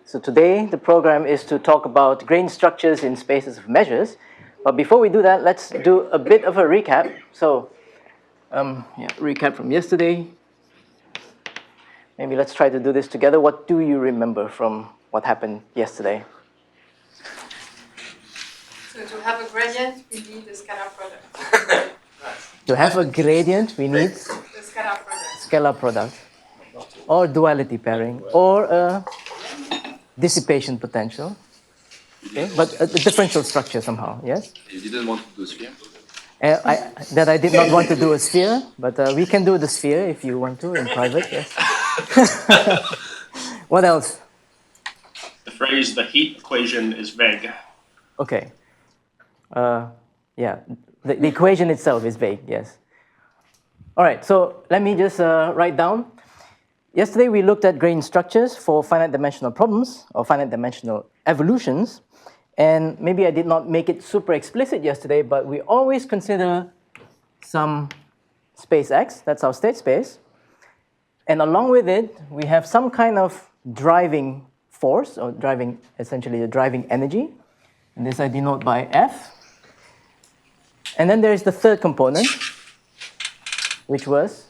So today the program is to talk about grain structures in spaces of measures. But before we do that, let's do a bit of a recap. So, recap from yesterday. Maybe let's try to do this together. What do you remember from what happened yesterday? So to have a gradient, we need the scalar product. To have a gradient, we need the scalar product. Scalar product, or duality pairing, or a dissipation potential. Okay, but a differential structure somehow, yes? You didn't want to do a sphere? I did not want to do a sphere, but we can do the sphere if you want to in private, yes. What else? The phrase, the heat equation is vague. Okay. Yeah, the equation itself is vague, yes. All right, so let me just write down. Yesterday we looked at grain structures for finite dimensional problems or finite dimensional evolutions. And maybe I did not make it super explicit yesterday, but we always consider some space X, that's our state space. And along with it, we have some kind of driving force, or essentially the driving energy. And this I denote by F. And then there is the third component, which was?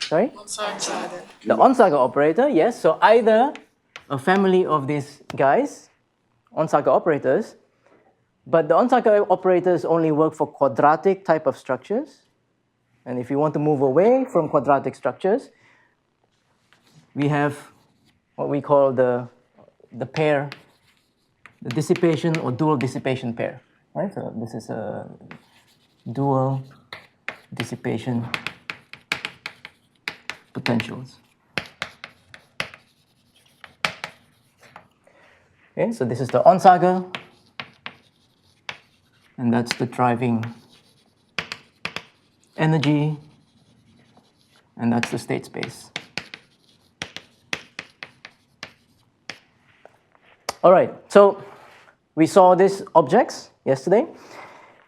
Sorry? The Onsager operator, yes. So either a family of these guys, Onsager operators, but the Onsager operators only work for quadratic type of structures. And if you want to move away from quadratic structures, we have what we call the pair, the dissipation or dual dissipation pair. Right? So this is a dual dissipation potentials. Okay, so this is the Onsager, and that's the driving energy, and that's the state space. All right, so we saw these objects yesterday,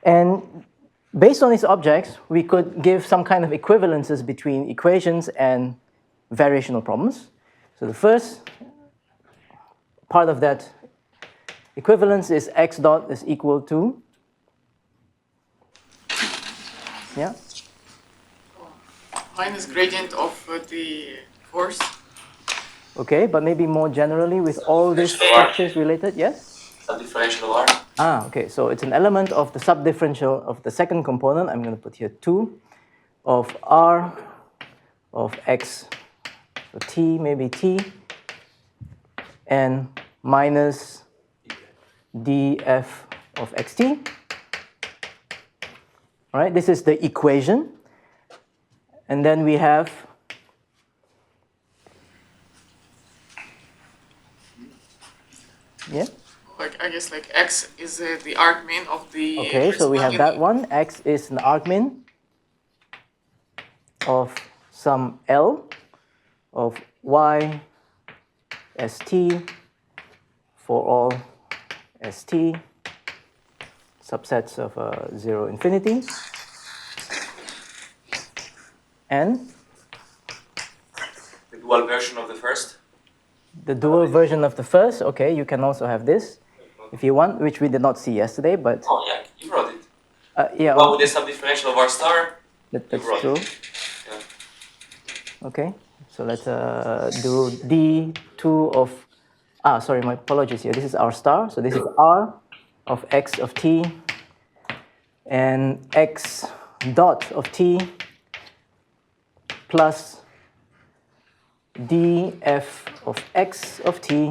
and based on these objects, we could give some kind of equivalences between equations and variational problems. So the first part of that equivalence is x dot is equal to, yeah? Minus gradient of the force. Okay, but maybe more generally with all these structures related, yes? Subdifferential of R. Okay, so it's an element of the subdifferential of the second component. I'm going to put here 2 of R of x, so t, maybe t, and minus df of xt. All right, this is the equation. And then we have I guess x is the argmin of the. Okay, so we have that one. X is an argmin of some L of y st for all st subsets of 0 infinity, and the dual version of the first. The dual version of the first. Okay, you can also have this if you want, which we did not see yesterday, but oh yeah, you wrote it. Yeah. Well, with the subdifferential of R star. That's true. Yeah. Okay, so let's do d2 of. Sorry, my apologies here. This is R star. So this is R of x of t, and x dot of t plus df of x of t,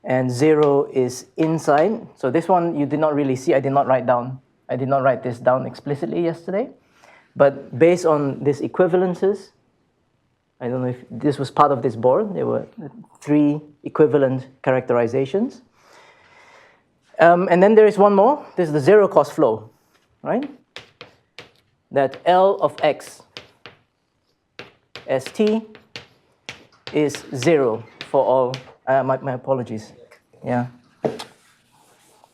and 0 is inside. So this one you did not really see. I did not write this down explicitly yesterday. But based on these equivalences, I don't know if this was part of this board. There were 3 equivalent characterizations. And then there is one more. This is the zero cost flow, right? That L of x st is 0 for all. My apologies. Yeah.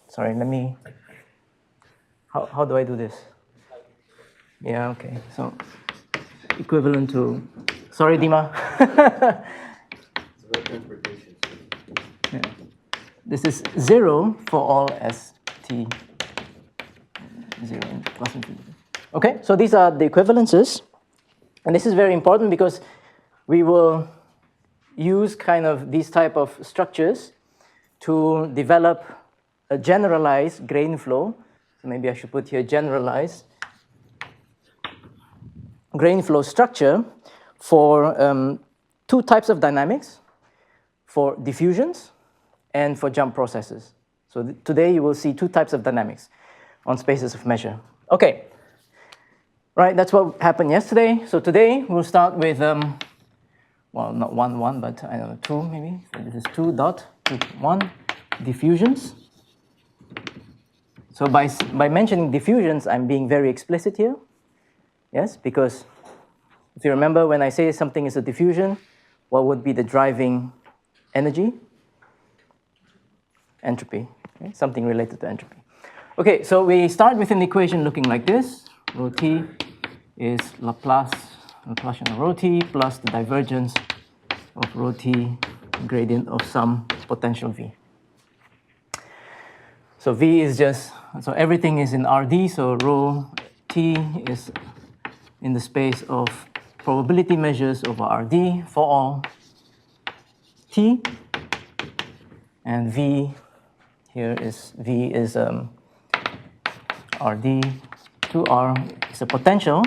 Sorry, let me. How do I do this? Yeah, okay. So equivalent to. Sorry, Dima. Yeah. This is 0 for all st 0 plus infinity. Okay, so these are the equivalences. And this is very important because we will use kind of these type of structures to develop a generalized grain flow. So maybe I should put here generalized grain flow structure for two types of dynamics, for diffusions and for jump processes. So today you will see two types of dynamics on spaces of measure. Okay, right, that's what happened yesterday. So today we'll start with, well, not 1, 1, but I don't know, 2 maybe. So this is 2 dot 2, 1, diffusions. So by mentioning diffusions, I'm being very explicit here. Yes, because if you remember when I say something is a diffusion, what would be the driving energy? Entropy, okay? Something related to entropy. Okay, so we start with an equation looking like this. Rho t is Laplacian of rho t plus the divergence of rho t gradient of some potential v. So v is just, so everything is in Rd, so rho t is in the space of probability measures over Rd for all t, and v here is v is Rd to R is a potential.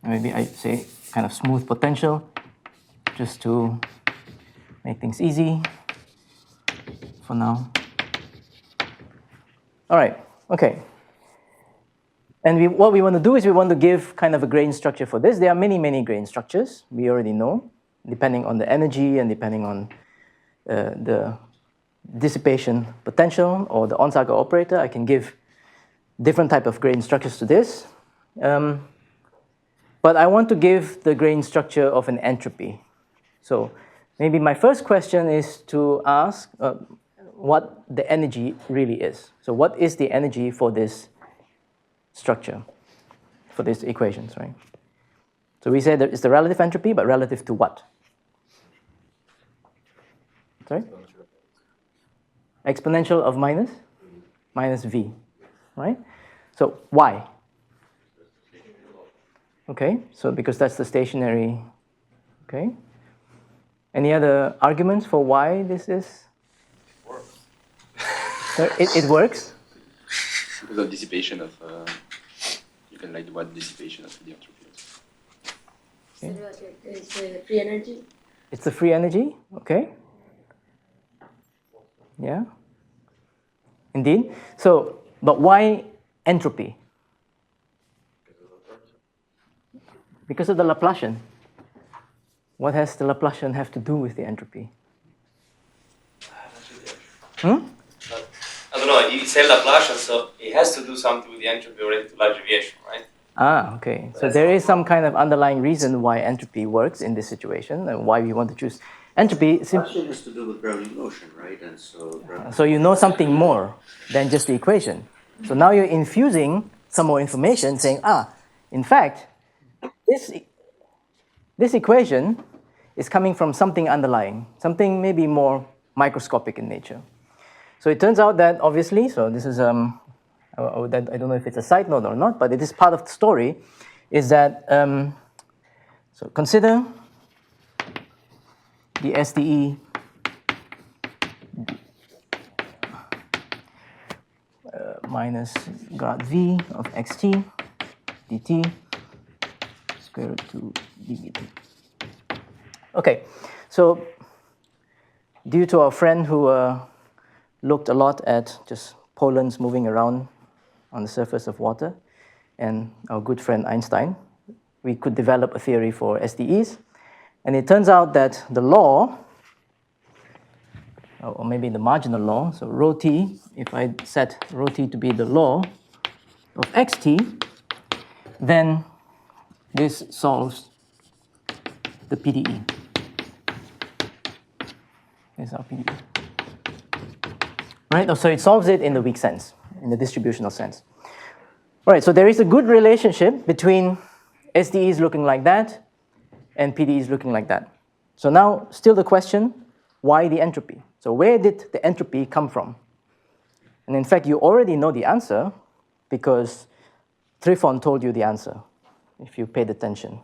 Maybe I say kind of smooth potential just to make things easy for now. All right, okay. And what we want to do is we want to give kind of a grain structure for this. There are many, many grain structures, we already know, depending on the energy and depending on the dissipation potential or the Onsager operator. I can give different type of grain structures to this. But I want to give the grain structure of an entropy. So maybe my first question is to ask what the energy really is. So what is the energy for this structure, for these equations, right? So we say that it's the relative entropy, but relative to what? Sorry? Exponential of minus v, right? So why? Okay, so because that's the stationary, okay. Any other arguments for why this is? Works. So it works? Because of dissipation of, you can like what dissipation of the entropy. Okay. It's free energy. It's the free energy, okay. Yeah, indeed. So, but why entropy? Because of the Laplacian. What has the Laplacian have to do with the entropy? I don't know, it's a Laplacian, so it has to do something with the entropy related to large deviation, right? Ah, okay. So there is some kind of underlying reason why entropy works in this situation and why we want to choose entropy. Question has to do with Brownian motion, right? And So you know something more than just the equation. So now you're infusing some more information saying, in fact, this equation is coming from something underlying, something maybe more microscopic in nature. So it turns out that obviously, so this is, I don't know if it's a side note or not, but it is part of the story, is that, so consider the SDE minus grad V of xt dt square root 2 ddt. Okay, so due to our friend who looked a lot at just polens moving around on the surface of water, and our good friend Einstein, we could develop a theory for SDEs. And it turns out that the law, or maybe the marginal law, so rho t, if I set rho t to be the law of xt, then this solves the PDE. This is our PDE. Right, so it solves it in the weak sense, in the distributional sense. All right, so there is a good relationship between SDEs looking like that and PD is looking like that. So now, still the question, why the entropy? So where did the entropy come from? And in fact, you already know the answer because Trifon told you the answer, if you paid attention.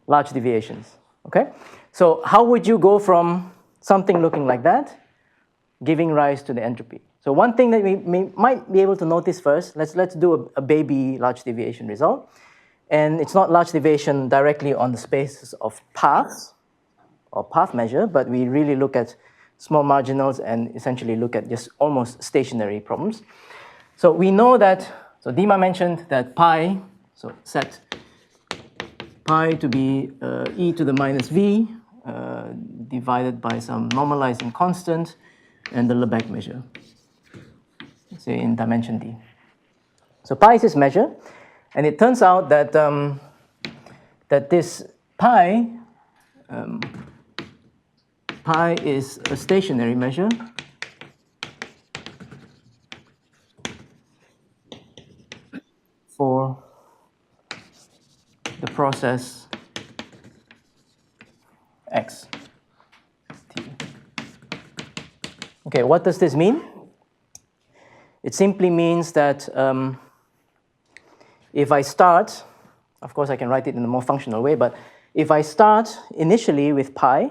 Large deviations, okay? So how would you go from something looking like that, giving rise to the entropy? So one thing that we might be able to notice first, let's do a baby large deviation result. And it's not large deviation directly on the spaces of paths or path measure, but we really look at small marginals and essentially look at just almost stationary problems. So we know that, so Dima mentioned that pi, so set pi to be e to the minus v divided by some normalizing constant and the Lebesgue measure, say in dimension d. So pi is this measure, and it turns out that that this pi pi is a stationary measure for the process x. Okay, what does this mean? It simply means that if I start, of course I can write it in a more functional way, but if I start initially with pi,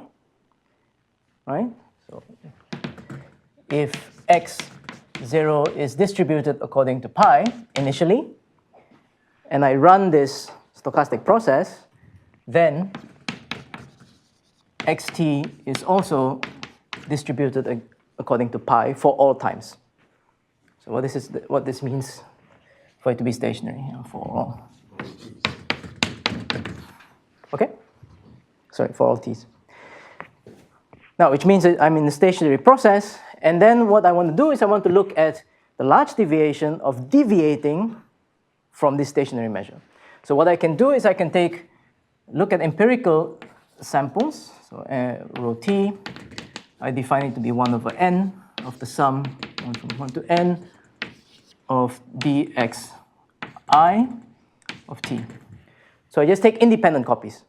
right? So if x0 is distributed according to pi initially, and I run this stochastic process, then xt is also distributed according to pi for all times. So what this means for it to be stationary for all. Okay? Sorry, for all t's. Now, which means that I'm in the stationary process, and then what I want to do is I want to look at the large deviation of deviating from this stationary measure. So what I can do is I can look at empirical samples, so rho t, I define it to be 1 over n of the sum 1 from 1 to n of dxi of t. So I just take independent copies.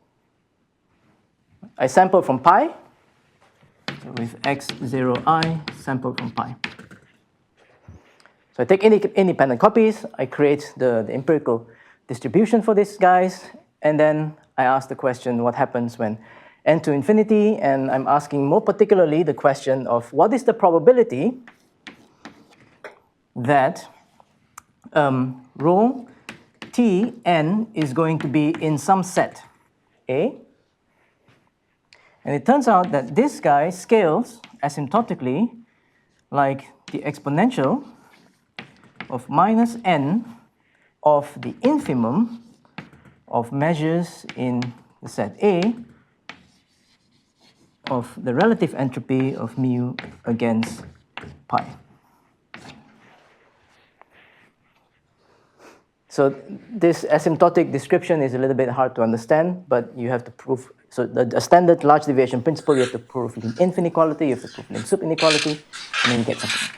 I sample from pi, so with x0i sample from pi. So I take independent copies, I create the empirical distribution for these guys, and then I ask the question, what happens when n to infinity? And I'm asking more particularly the question of what is the probability that rho t n is going to be in some set A. And it turns out that this guy scales asymptotically like the exponential of minus n of the infimum of measures in the set A of the relative entropy of mu against pi. So this asymptotic description is a little bit hard to understand, but you have to prove, so the standard large deviation principle, you have to prove Lin-inf inequality, you have to prove Lin-sup inequality, and then you get something.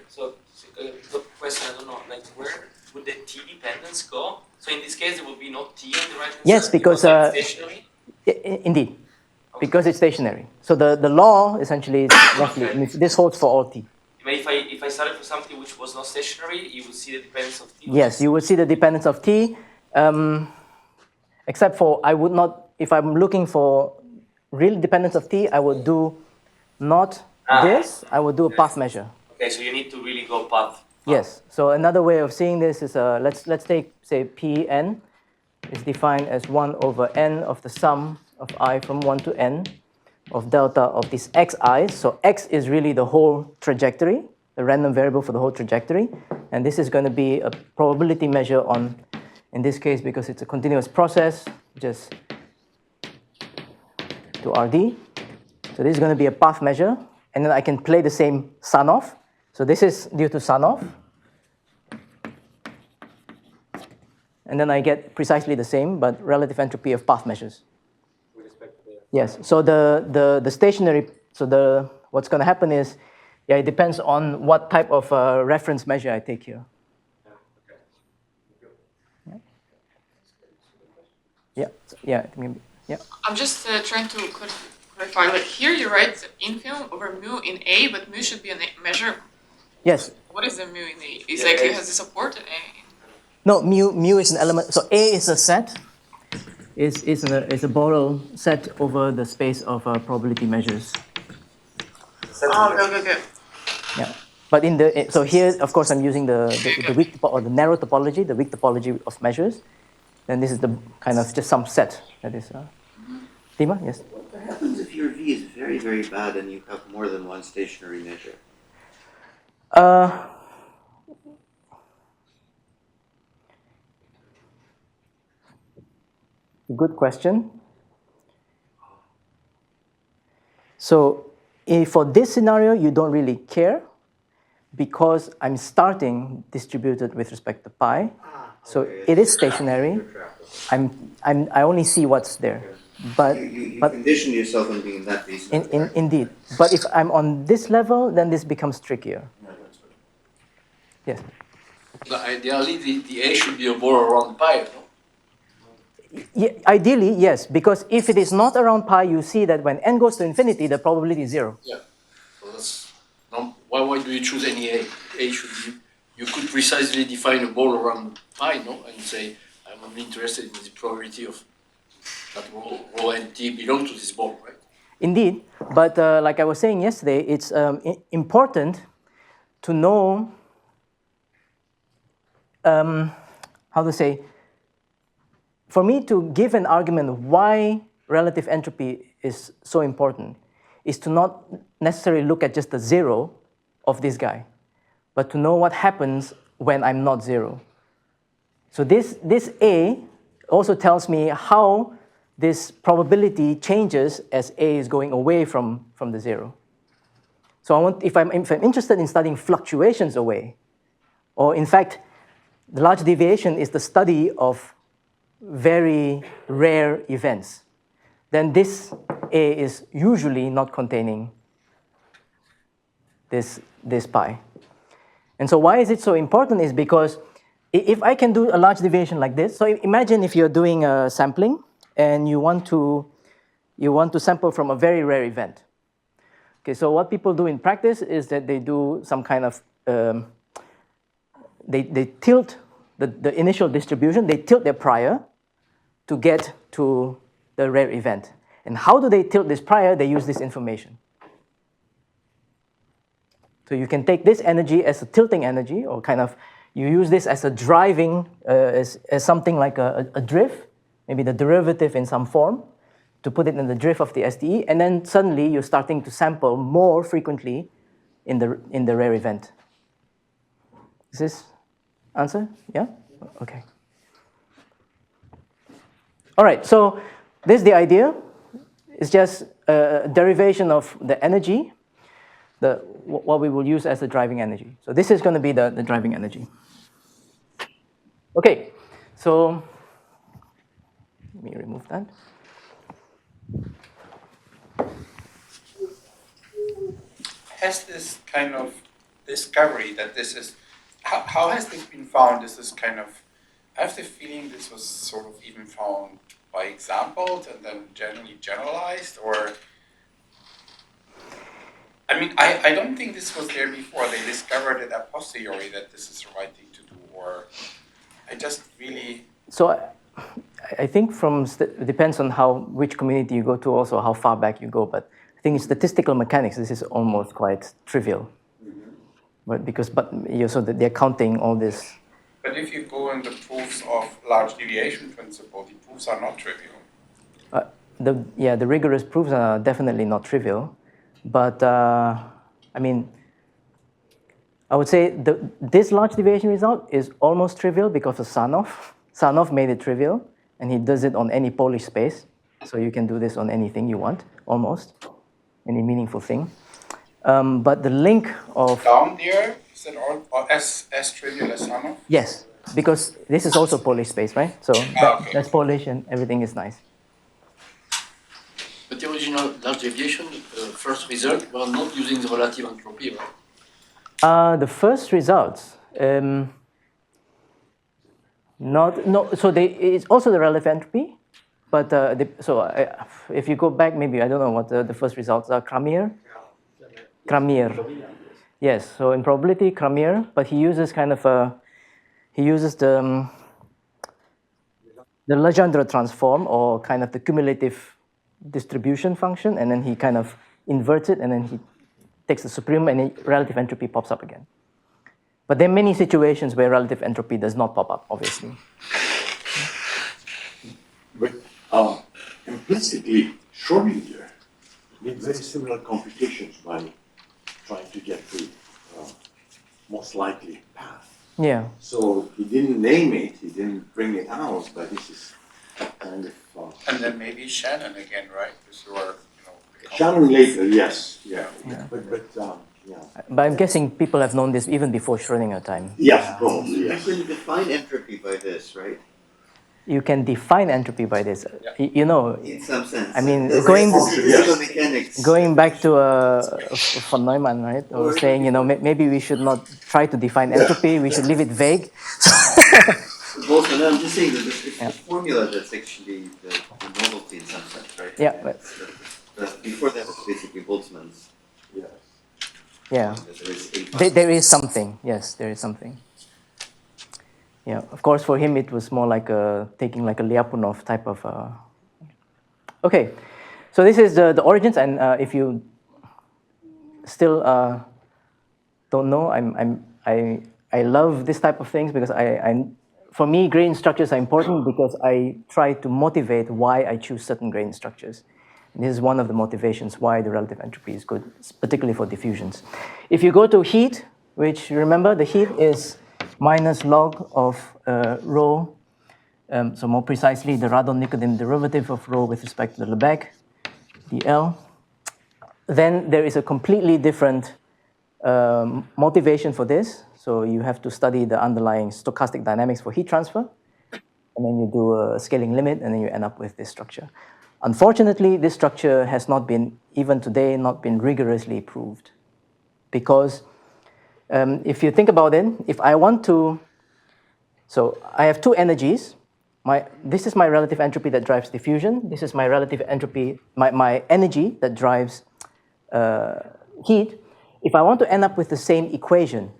So the question, I don't know, like where would the t dependence go? So in this case, there would be no t on the right hand side? Yes, because it's stationary? Indeed, because it's stationary. So the law essentially is roughly, this holds for all t. But if I started with something which was not stationary, you would see the dependence of t. Yes, you would see the dependence of t, except for I would not, if I'm looking for real dependence of t, I would do not this, I would do a path measure. Okay, so you need to really go path. Yes, so another way of seeing this is, let's take, say, Pn is defined as 1 over n of the sum of I from 1 to n of delta of these xi's. So x is really the whole trajectory, the random variable for the whole trajectory. And this is going to be a probability measure on, in this case, because it's a continuous process, just to Rd. So this is going to be a path measure. And then I can play the same Sanoff. So this is due to Sanoff. And then I get precisely the same, but relative entropy of path measures. Yes, so the stationary, so what's going to happen is, yeah, it depends on what type of reference measure I take here. yeah, yeah. I'm just trying to clarify. Like here, you write infilm over mu in A, but mu should be a measure. Yes. What is the mu in A? Is like it has a support in A. No, mu is an element. So A is a set. Is a Borel set over the space of probability measures. Oh, okay. Yeah. But so here, of course, I'm using the weak or the narrow topology, the weak topology of measures. And this is the kind of just some set that is. Dima, yes. What happens if your V is very, very bad and you have more than one stationary measure? Good question. So for this scenario, you don't really care because I'm starting distributed with respect to pi. So it is stationary. I only see what's there. But you condition yourself on being that reasonable. Indeed. But if I'm on this level, then this becomes trickier. Yes. Ideally, the A should be a ball around pi, no? Yeah, ideally, yes, because if it is not around pi, you see that when n goes to infinity, the probability is 0. Yeah. So that's why do you choose any A? A should be. You could precisely define a ball around pi, no, and say I'm only interested in the probability of that rho and t belong to this ball, right? Indeed, but like I was saying yesterday, it's important to know how to say. For me to give an argument of why relative entropy is so important is to not necessarily look at just the 0 of this guy, but to know what happens when I'm not 0. So this A also tells me how this probability changes as A is going away from the 0. So if I'm interested in studying fluctuations away, or in fact, the large deviation is the study of very rare events, then this A is usually not containing this pi. And so why is it so important is because if I can do a large deviation like this, so imagine if you're doing a sampling and you want to sample from a very rare event. Okay, so what people do in practice is that they do some kind of, they tilt the initial distribution, they tilt their prior to get to the rare event. And how do they tilt this prior? They use this information. So you can take this energy as a tilting energy, or kind of, you use this as a driving, as something like a drift, maybe the derivative in some form, to put it in the drift of the SDE, and then suddenly you're starting to sample more frequently in the rare event. Is this answer? Yeah? Okay. All right, so this is the idea. It's just a derivation of the energy, what we will use as the driving energy. So this is going to be the driving energy. Okay, so let me remove that. Has this kind of discovery that this is, how has this been found? This is kind of, I have the feeling this was sort of even found by examples and then generalized, or, I mean, I don't think this was there before. They discovered it a posteriori that this is the right thing to do, or I just really... So I think it depends on which community you go to, also how far back you go, but I think in statistical mechanics, this is almost quite trivial. Mm-hmm. So they're counting all this. But if you go in the proofs of large deviation principle, the proofs are not trivial. The rigorous proofs are definitely not trivial. But, I mean, I would say this large deviation result is almost trivial because of Sarnoff. Sarnoff made it trivial, and he does it on any Polish space. So you can do this on anything you want, almost, any meaningful thing. But the link of... Down there, is it all as trivial as Sarnoff? Yes, because this is also Polish space, right? So okay. That's Polish and everything is nice. But the original large deviation, first result, we are not using the relative entropy, right? The first results, so it's also the relative entropy, But if you go back, maybe, I don't know what the first results are, Cramér? Yes, so in probability, Cramér, but he uses kind of the Legendre transform, or kind of the cumulative distribution function, and then he kind of inverts it, and then he takes the supremum, and relative entropy pops up again. But there are many situations where relative entropy does not pop up, obviously. But implicitly, Schrödinger did very similar computations by trying to get the most likely path. Yeah. So he didn't name it, he didn't bring it out, but this is kind of. And then maybe Shannon again, right? Because you are, Shannon later, yes, yeah. But yeah. But I'm guessing people have known this even before Schrödinger time. Yes, probably, yes. You can define entropy by this, right? You can define entropy by this. You know, In some sense. I mean, physical mechanics. going back to von Neumann, right? Or saying, you know, maybe we should not try to define entropy. We should leave it vague. Boltzmann, I'm just saying that it's the formula that's actually the novelty in some sense, right? Yeah, but before that, it's basically Boltzmann's. Yes. yeah, There is there is something. Yes, there is something. Yeah, of course, for him it was more like taking like a Lyapunov type of. Okay, so this is the origins, and if you still don't know, I love this type of things because for me, grain structures are important because I try to motivate why I choose certain grain structures. And this is one of the motivations why the relative entropy is good, particularly for diffusions. If you go to heat, which remember the heat is minus log of rho, so more precisely the Radon-Nikodym derivative of rho with respect to the Lebesgue, dl, then there is a completely different motivation for this. So you have to study the underlying stochastic dynamics for heat transfer, and then you do a scaling limit, and then you end up with this structure. Unfortunately, this structure has not been, even today, not been rigorously proved. Because if you think about it, if I want to, so I have two energies. This is my relative entropy that drives diffusion. This is my relative entropy, my energy that drives heat. If I want to end up with the same equation,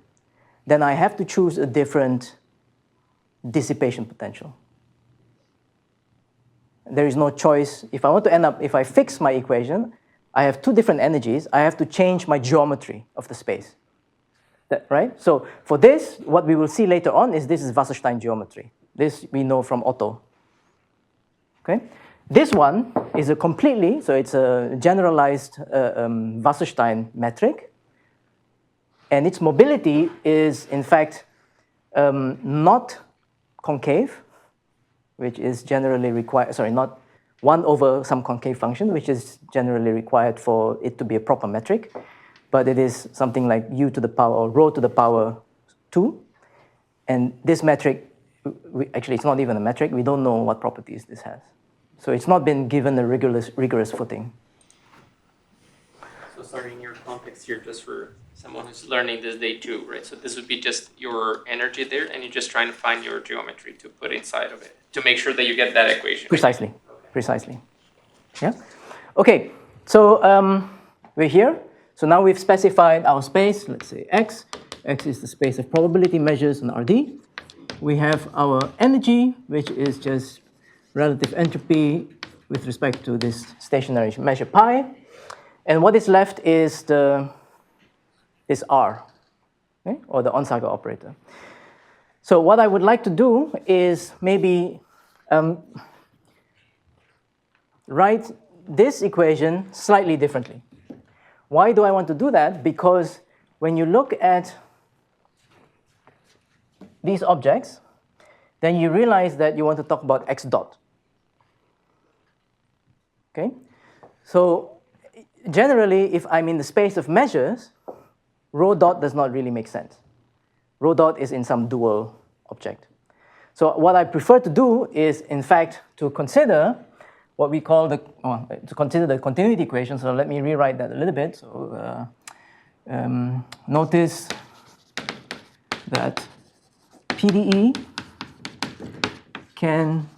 then I have to choose a different dissipation potential. There is no choice. If I want to end up, if I fix my equation, I have two different energies. I have to change my geometry of the space. Right? So for this, what we will see later on is this is Wasserstein geometry. This we know from Otto. Okay? This one is so it's a generalized Wasserstein metric. And its mobility is, in fact, not concave, which is generally required, not 1 over some concave function, which is generally required for it to be a proper metric, but it is something like u to the power, or rho to the power 2. And this metric, actually, it's not even a metric. We don't know what properties this has. So it's not been given a rigorous footing. So sorry, in your context here, just for someone who's learning this day too, right? So this would be just your energy there, and you're just trying to find your geometry to put inside of it to make sure that you get that equation. Precisely, precisely. Yeah. Okay. So we're here. So now we've specified our space. Let's say X. X is the space of probability measures in RD. We have our energy, which is just relative entropy with respect to this stationary measure pi. And what is left is this R, okay? Or the Onsager operator. So what I would like to do is maybe write this equation slightly differently. Why do I want to do that? Because when you look at these objects, then you realize that you want to talk about x dot. Okay? So generally, if I'm in the space of measures, rho dot does not really make sense. Rho dot is in some dual object. So what I prefer to do is, in fact, to consider what we call the continuity equation. So let me rewrite that a little bit. So notice that PDE can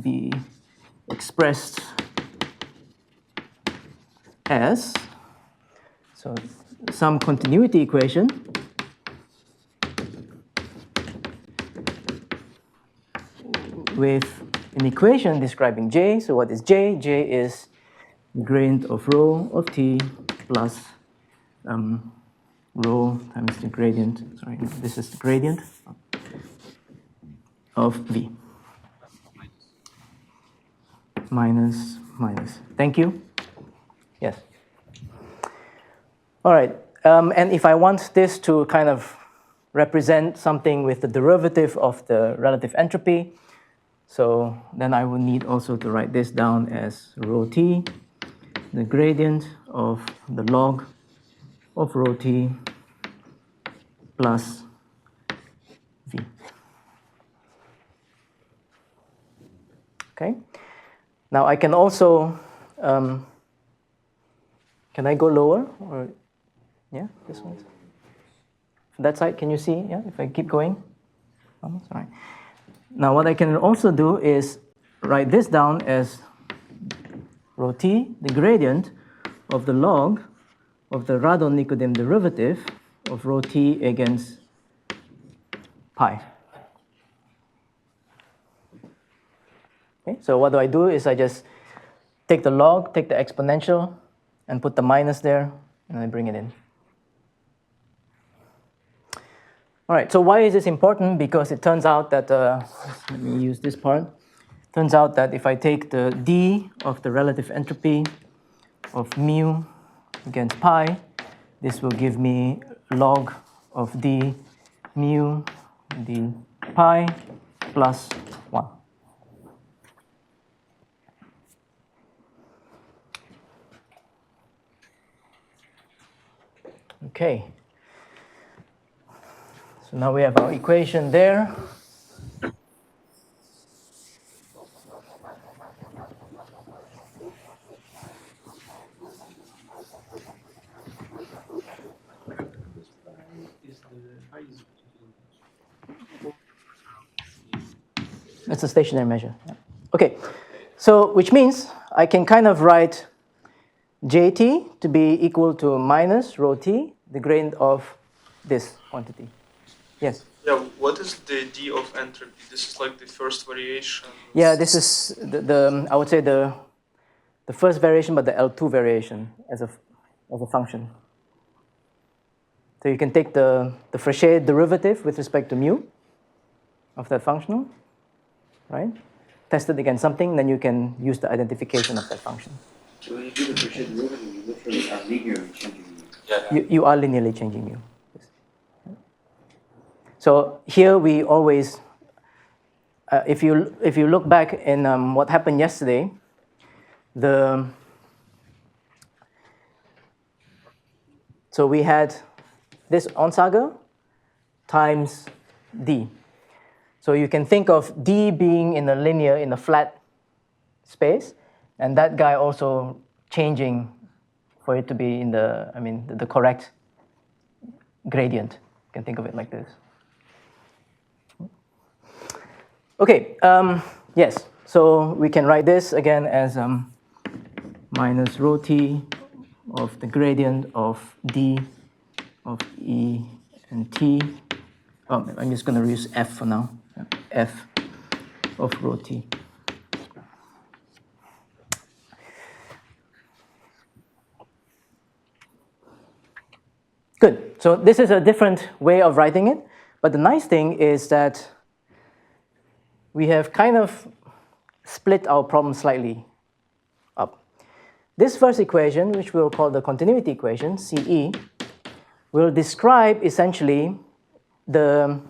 be expressed as, so some continuity equation with an equation describing J. So what is J? J is gradient of rho of T plus rho times the gradient, sorry, this is the gradient of V. Minus. Thank you. Yes. All right. And if I want this to kind of represent something with the derivative of the relative entropy, so then I will need also to write this down as rho T, the gradient of the log of rho T plus V. Okay. Now I can also, can I go lower? Or, yeah, this one. That side, can you see? Yeah, if I keep going. Oh, sorry. Now what I can also do is write this down as rho T, the gradient of the log of the Radon-Nikodym derivative of rho T against pi. Okay, so what do is I just take the log, take the exponential, and put the minus there, and I bring it in. All right, so why is this important? Because it turns out that, let me use this part. Turns out that if I take the d of the relative entropy of mu against pi, this will give me log of d mu d pi plus 1. Okay. So now we have our equation there. That's a stationary measure. Okay, so which means I can kind of write Jt to be equal to minus rho t, the gradient of this quantity. Yes? Yeah, what is the d of entropy? This is like the first variation? Yeah, this is I would say the first variation, but the L2 variation as a function. So you can take the Frechet derivative with respect to mu of that functional, right? Test it against something, then you can use the identification of that function. So when you do the Frechet derivative, you literally are linearly changing mu. Yeah. You are linearly changing mu. Yes. So here we always, if you look back in what happened yesterday, so we had this Onsager times d. So you can think of d being in a flat space, and that guy also changing for it to be in the correct gradient. You can think of it like this. Okay, yes, so we can write this again as minus rho t of the gradient of d of E and T. Oh, I'm just going to use F for now. F of rho T. Good. So this is a different way of writing it. But the nice thing is that we have kind of split our problem slightly up. This first equation, which we'll call the continuity equation, CE, will describe essentially in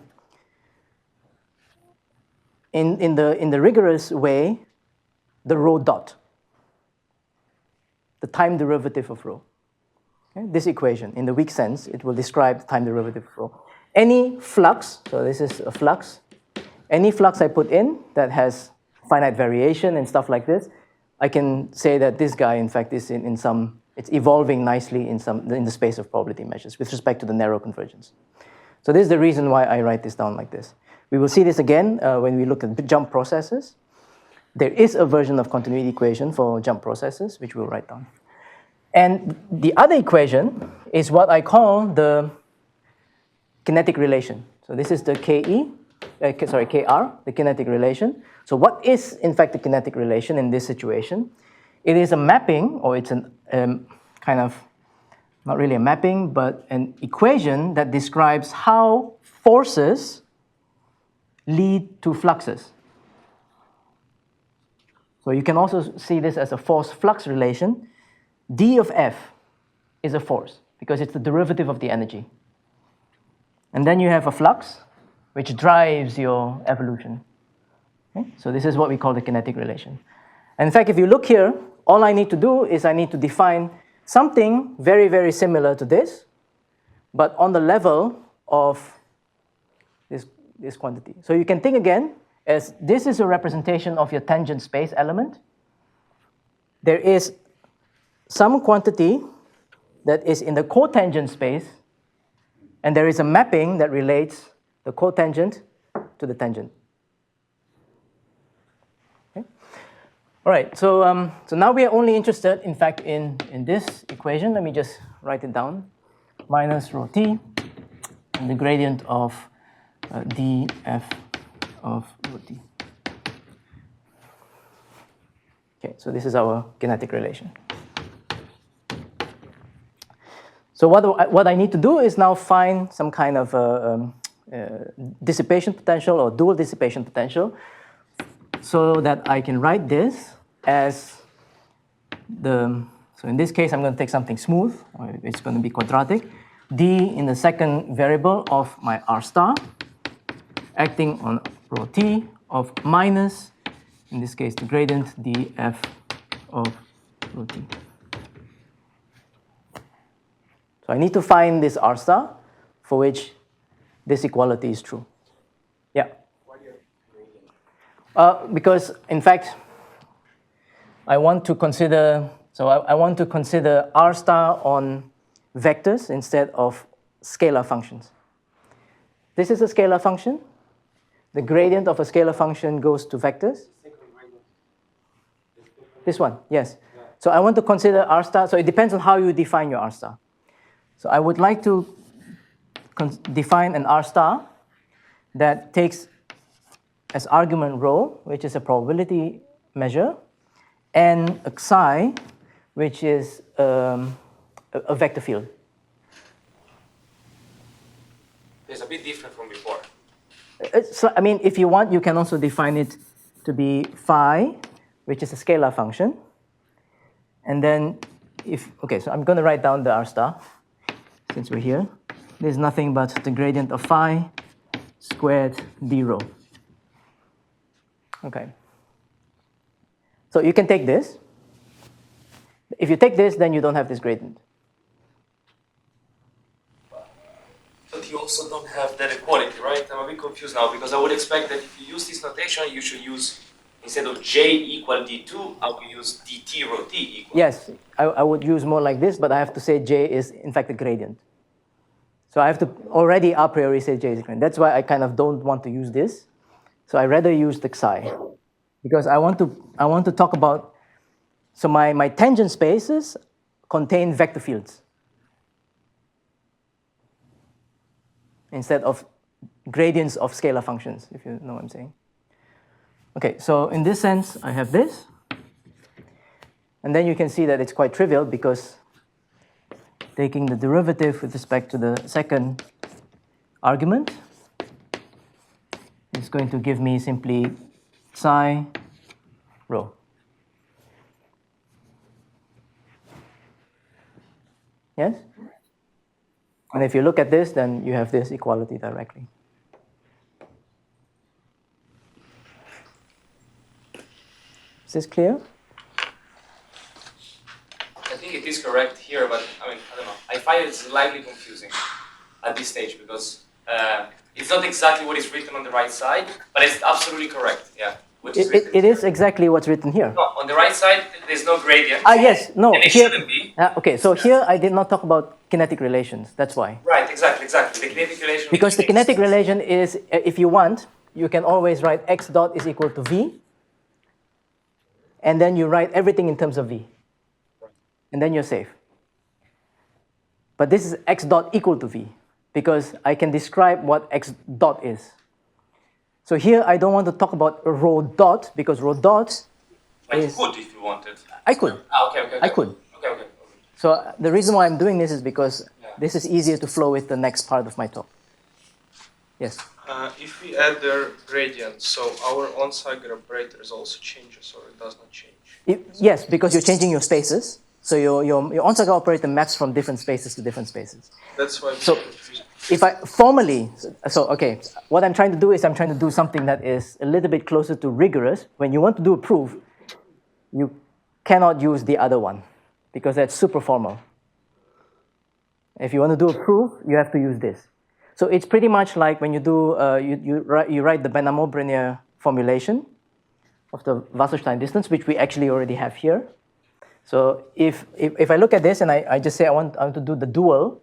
the rigorous way the rho dot, the time derivative of rho. Okay? This equation, in the weak sense, it will describe the time derivative of rho. Any flux, so this is a flux, any flux I put in that has finite variation and stuff like this, I can say that this guy, in fact, is it's evolving nicely in the space of probability measures with respect to the narrow convergence. So this is the reason why I write this down like this. We will see this again when we look at jump processes. there is a version of continuity equation for jump processes, which we'll write down. And the other equation is what I call the kinetic relation. So this is the KR, the kinetic relation. So what is, in fact, the kinetic relation in this situation? It is a mapping, or it's an kind of, not really a mapping, but an equation that describes how forces lead to fluxes. So you can also see this as a force-flux relation. D of F is a force, because it's the derivative of the energy. And then you have a flux, which drives your evolution. Okay? So this is what we call the kinetic relation. And in fact, if you look here, all I need to do is I need to define something very, very similar to this, but on the level of this quantity. So you can think again as this is a representation of your tangent space element. There is some quantity that is in the cotangent space, and there is a mapping that relates the cotangent to the tangent. Okay? All right, so now we are only interested, in fact, in this equation. Let me just write it down. Minus rho t, and the gradient of df of rho t. Okay, so this is our kinetic relation. So what I need to do is now find some kind of dissipation potential or dual dissipation potential, so that I can write this as so in this case I'm going to take something smooth, or it's going to be quadratic, d in the second variable of my r star, acting on rho t of minus, in this case the gradient df of rho t. So I need to find this r star for which this equality is true. Yeah? Why do you have gradient? Because, in fact, I want to consider, I want to consider r star on vectors instead of scalar functions. This is a scalar function. The gradient of a scalar function goes to vectors. This one, yes. So I want to consider r star, so it depends on how you define your r star. So I would like to define an r star that takes as argument rho, which is a probability measure, and a psi, which is a vector field. It's a bit different from before. So, I mean, if you want, you can also define it to be phi, which is a scalar function. And then okay, so I'm going to write down the r star. Since we're here, there's nothing but the gradient of phi squared d rho. Okay. So you can take this. If you take this, then you don't have this gradient. But you also don't have that equality, right? I'm a bit confused now, because I would expect that if you use this notation, you should use, instead of j equal d2, I would use dt rho t equal. Yes, I would use more like this, but I have to say j is, in fact, the gradient. So I have to already a priori say j is the gradient. That's why I kind of don't want to use this. So I rather use the psi, because I want to talk about, so my tangent spaces contain vector fields instead of gradients of scalar functions, if you know what I'm saying. Okay, so in this sense, I have this. And then you can see that it's quite trivial, because taking the derivative with respect to the second argument is going to give me simply psi rho. Yes? And if you look at this, then you have this equality directly. Is this clear? I think it is correct here, but I don't know. I find it slightly confusing at this stage, because it's not exactly what is written on the right side, but it's absolutely correct. Yeah. It is exactly what's written here. No, on the right side, there's no gradient. Yes, no. And it here, shouldn't be. Okay, so here I did not talk about kinetic relations. That's why. Right, exactly. The kinetic relation. Because the kinetic relation is, if you want, you can always write x dot is equal to v. and then you write everything in terms of v. And then you're safe. But this is x dot equal to v, because I can describe what x dot is. So here I don't want to talk about rho dot, because rho dot But is... you could if you wanted. I could. Okay. I could. Okay. So the reason why I'm doing this is because this is easier to flow with the next part of my talk. Yes? If we add their gradient, so our on-Sager operators also changes, or it does not change? Yes, because you're changing your spaces. So your on-Sager operator maps from different spaces to different spaces. That's why. So if I formally, okay, what I'm trying to do is I'm trying to do something that is a little bit closer to rigorous. When you want to do a proof, you cannot use the other one, because that's super formal. If you want to do a proof, you have to use this. So it's pretty much like when you do, you write the Benamo-Brenier formulation of the Wasserstein distance, which we actually already have here. So if I look at this and I just say I want to do the dual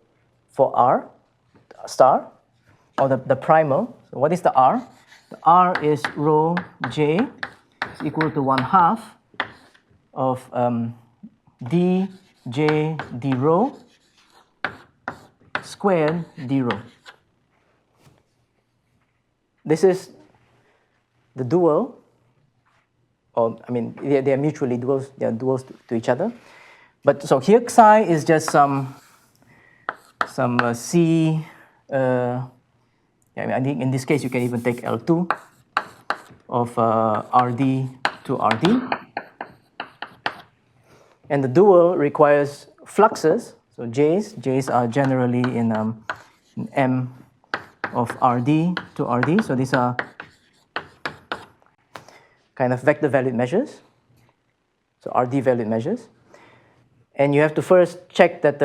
for R star, or the primal. So what is the R? The R is rho J is equal to 1/2 of d j d rho squared d rho. This is the dual, or I mean, they are mutually duals. They are duals to each other. But so here psi is just some c. I think in this case you can even take L2 of RD to RD. And the dual requires fluxes. So J's are generally in M of RD to RD. So these are kind of vector valued measures. So RD valued measures. And you have to first check that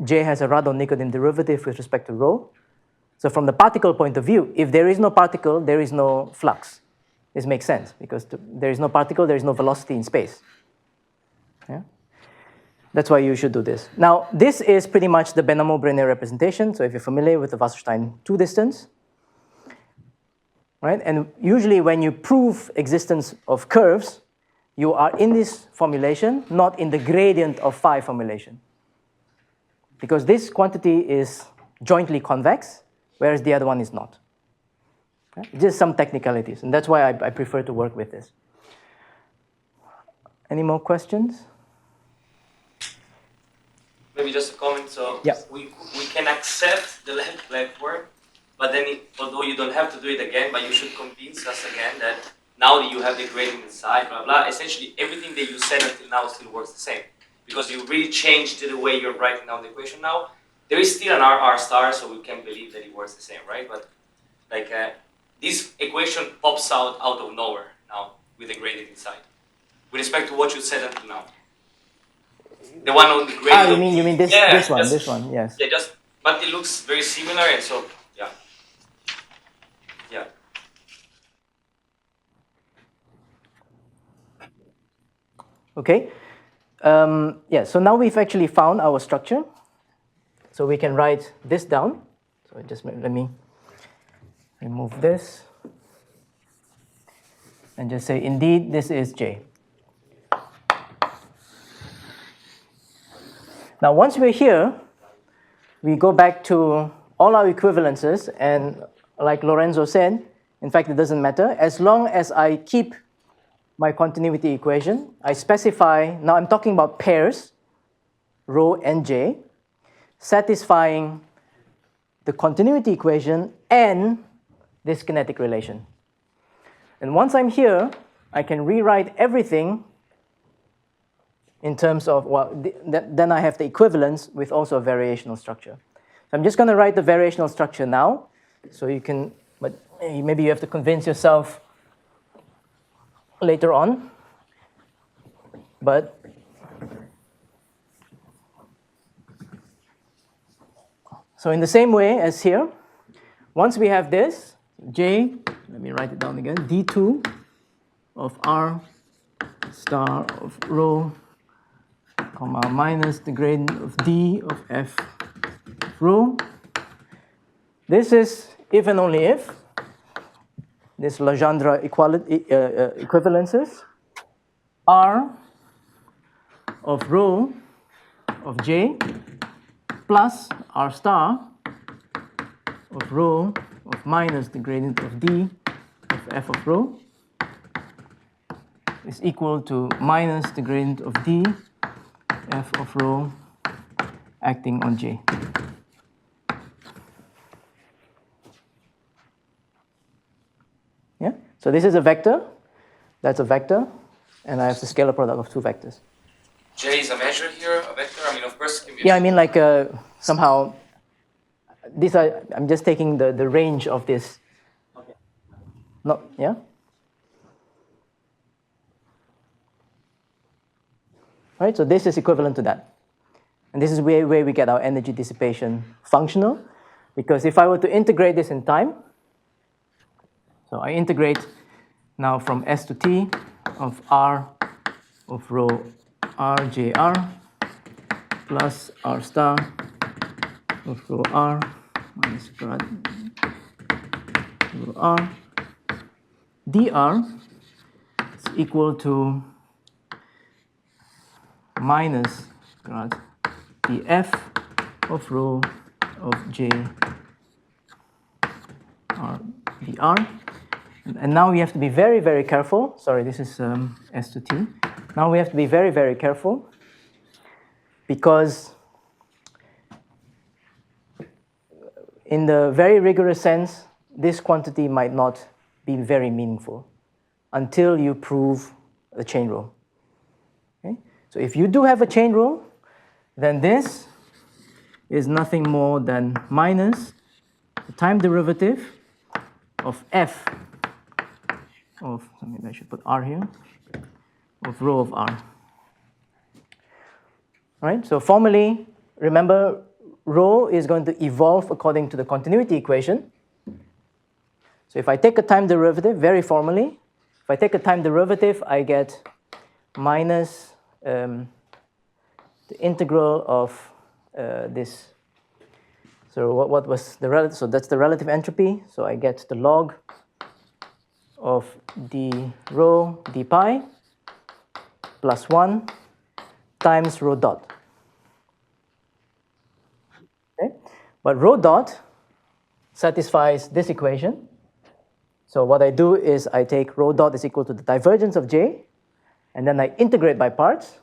J has a Radon-Nikodym derivative with respect to rho. So from the particle point of view, if there is no particle, there is no flux. This makes sense, because there is no particle, there is no velocity in space. Yeah? That's why you should do this. Now, this is pretty much the Benamo-Brenier representation. So if you're familiar with the Wasserstein 2 distance, right? And usually when you prove existence of curves, you are in this formulation, not in the gradient of phi formulation. Because this quantity is jointly convex, whereas the other one is not. Okay? Just some technicalities, and that's why I prefer to work with this. Any more questions? Maybe just a comment. So yeah. we can accept the left word, but then although you don't have to do it again, but you should convince us again that now that you have the gradient inside, blah, blah, essentially everything that you said until now still works the same. Because you really changed the way you're writing down the equation now. There is still an R star, so we can believe that it works the same, right? But like this equation pops out of nowhere now with the gradient inside. With respect to what you said until now. The one on the gradient. You mean this, yeah, this one, yes. Yeah, but it looks very similar, and so, yeah. Yeah. Okay. Yeah, so now we've actually found our structure. So we can write this down. So just let me remove this. And just say, indeed, this is J. Now, once we're here, we go back to all our equivalences. And like Lorenzo said, in fact, it doesn't matter. As long as I keep my continuity equation, I specify, now I'm talking about pairs, rho and J, satisfying the continuity equation and this kinetic relation. And once I'm here, I can rewrite everything in terms of, well, then I have the equivalence with also a variational structure. So I'm just going to write the variational structure now, so you can, but maybe you have to convince yourself later on. But so in the same way as here, once we have this, J, let me write it down again, D2 of R star of rho, comma, minus the gradient of D of F rho. This is if and only if this Legendre equivalences. R of rho of j plus R star of rho of minus the gradient of d of f of rho is equal to minus the gradient of d f of rho acting on j. Yeah? So this is a vector, that's a vector, and I have the scalar product of two vectors. J is a measure here, a vector? I mean, of course, it can be Yeah, I mean like somehow, these are, I'm just taking the range of this. Okay. No, yeah? Right, so this is equivalent to that. And this is where we get our energy dissipation functional, because if I were to integrate this in time, so I integrate now from S to T of R of rho RJR plus R star of rho R minus grad rho R dr is equal to minus grad df of rho of j r dr. And now we have to be very, very careful. Sorry, this is S to T. Now we have to be very, very careful because in the very rigorous sense, this quantity might not be very meaningful until you prove the chain rule. Okay? So if you do have a chain rule, then this is nothing more than minus the time derivative of f of, maybe I should put r here, of rho of r. All right, so formally, remember, rho is going to evolve according to the continuity equation. So if I take a time derivative, very formally, if I take a time derivative, I get minus the integral of this. So what was the relative? So that's the relative entropy. So I get the log of d rho d pi plus 1 times rho dot. Okay? But rho dot satisfies this equation. So what I do is I take rho dot is equal to the divergence of j, and then I integrate by parts,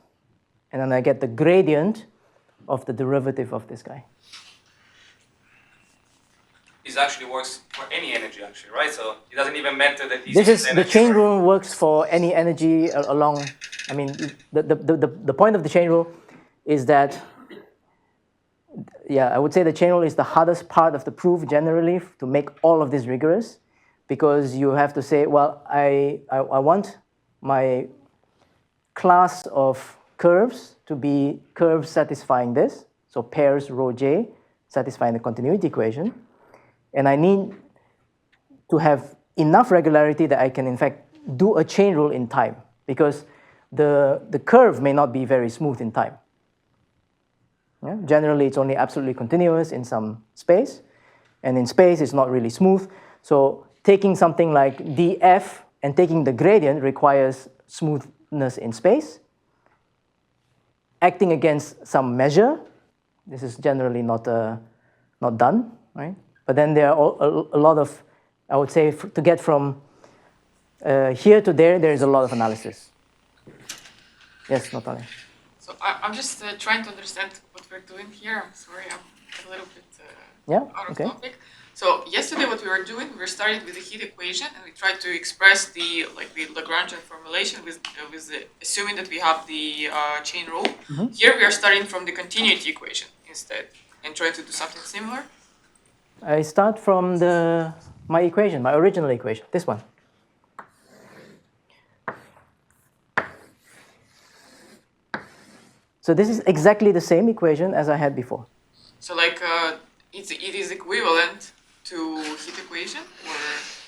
and then I get the gradient of the derivative of this guy. This actually works for any energy, actually, right? So it doesn't even matter that This is the chain rule works for any energy along. I mean, the point of the chain rule is that, yeah, I would say the chain rule is the hardest part of the proof generally to make all of this rigorous, because you have to say, well, I want my class of curves to be curves satisfying this, so pairs rho j satisfying the continuity equation. And I need to have enough regularity that I can, in fact, do a chain rule in time, because the curve may not be very smooth in time. Yeah? Generally, it's only absolutely continuous in some space, and in space, it's not really smooth. So taking something like df and taking the gradient requires smoothness in space. Acting against some measure, this is generally not done, right? But then there are a lot of, I would say, to get from here to there is a lot of analysis. Yes, Natalia. So I'm just trying to understand what we're doing here. I'm sorry, I'm a little bit out of topic. So yesterday what we were doing, we started with the heat equation, and we tried to express the Lagrangian formulation with assuming that we have the chain rule. Mm-hmm. Here we are starting from the continuity equation instead, and trying to do something similar. I start from my equation, my original equation, this one. So this is exactly the same equation as I had before. So like it is equivalent to heat equation, or?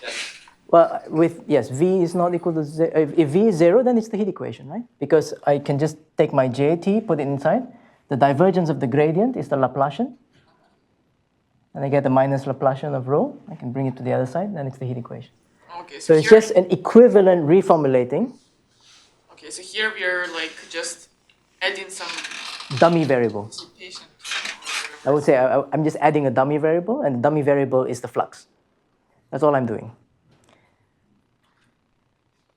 Yes. Well, yes, V is not equal to 0. If V is 0, then it's the heat equation, right? Because I can just take my JT, put it inside. The divergence of the gradient is the Laplacian. And I get the minus Laplacian of rho. I can bring it to the other side, then it's the heat equation. Okay, so it's just an equivalent reformulating. Okay, so here we are like just adding some dummy variable. dissipation. I would say I'm just adding a dummy variable, and the dummy variable is the flux. That's all I'm doing.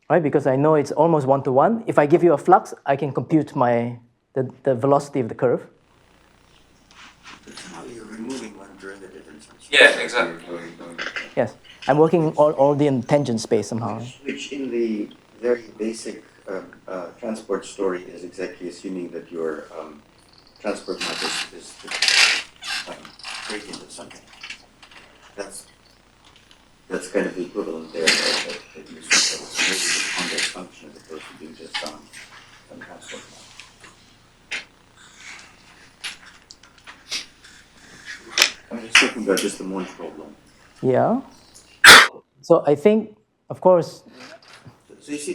Right? Because I know it's almost one-to-one. If I give you a flux, I can compute the velocity of the curve. Now you're removing one derivative in some sense. Yeah, exactly. Yes, I'm working all the in tangent space somehow. Which in the very basic transport story is exactly assuming that your transport map is the gradient of something. That's kind of the equivalent there, that you assume that it's maybe the convex function as opposed to being just some transport map. I'm just talking about just the Monge problem. Yeah. So I think, of course, So you see,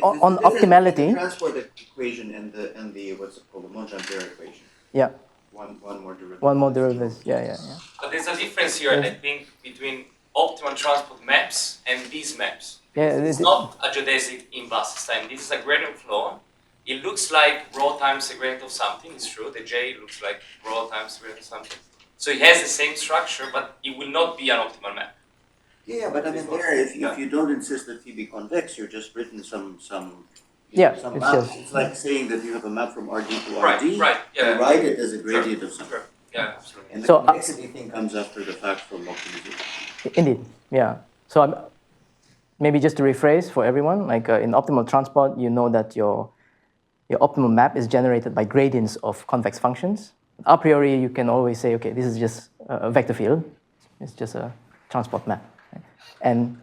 on optimality, the transport equation and the what's it called, the Monge-Ampere equation. Yeah. One more derivative. One more derivative. Yeah. But there's a difference here, I think, between optimal transport maps and these maps. Yeah. It's not a geodesic in Wasserstein. This is a gradient flow. It looks like rho times the gradient of something. It's true. The J looks like rho times the gradient of something. So it has the same structure, but it will not be an optimal map. Yeah, but I mean, there, if you don't insist that phi be convex, you're just written some Yeah, some it's map. just- It's like saying that you have a map from RD to Right, RD. right, yeah. You write it as a gradient of something. Sure. Yeah, absolutely. And the So, convexity thing comes after the fact from optimization. Indeed. Yeah. So maybe just to rephrase for everyone, like in optimal transport, you know that your optimal map is generated by gradients of convex functions. A priori, you can always say, okay, this is just a vector field. It's just a transport map. Right? And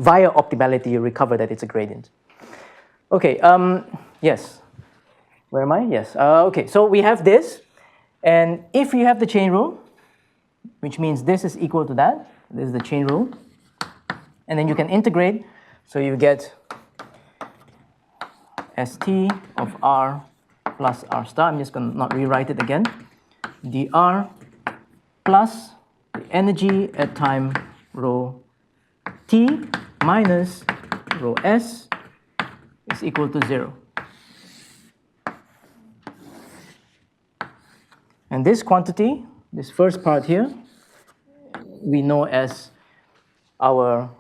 via optimality, you recover that it's a gradient. Okay, yes. Where am I? Yes. Okay, so we have this. And if you have the chain rule, which means this is equal to that, this is the chain rule. And then you can integrate, so you get St of R plus R star. I'm just going to not rewrite it again. dr plus the energy at time rho t minus rho s is equal to 0. And this quantity, this first part here, we know as our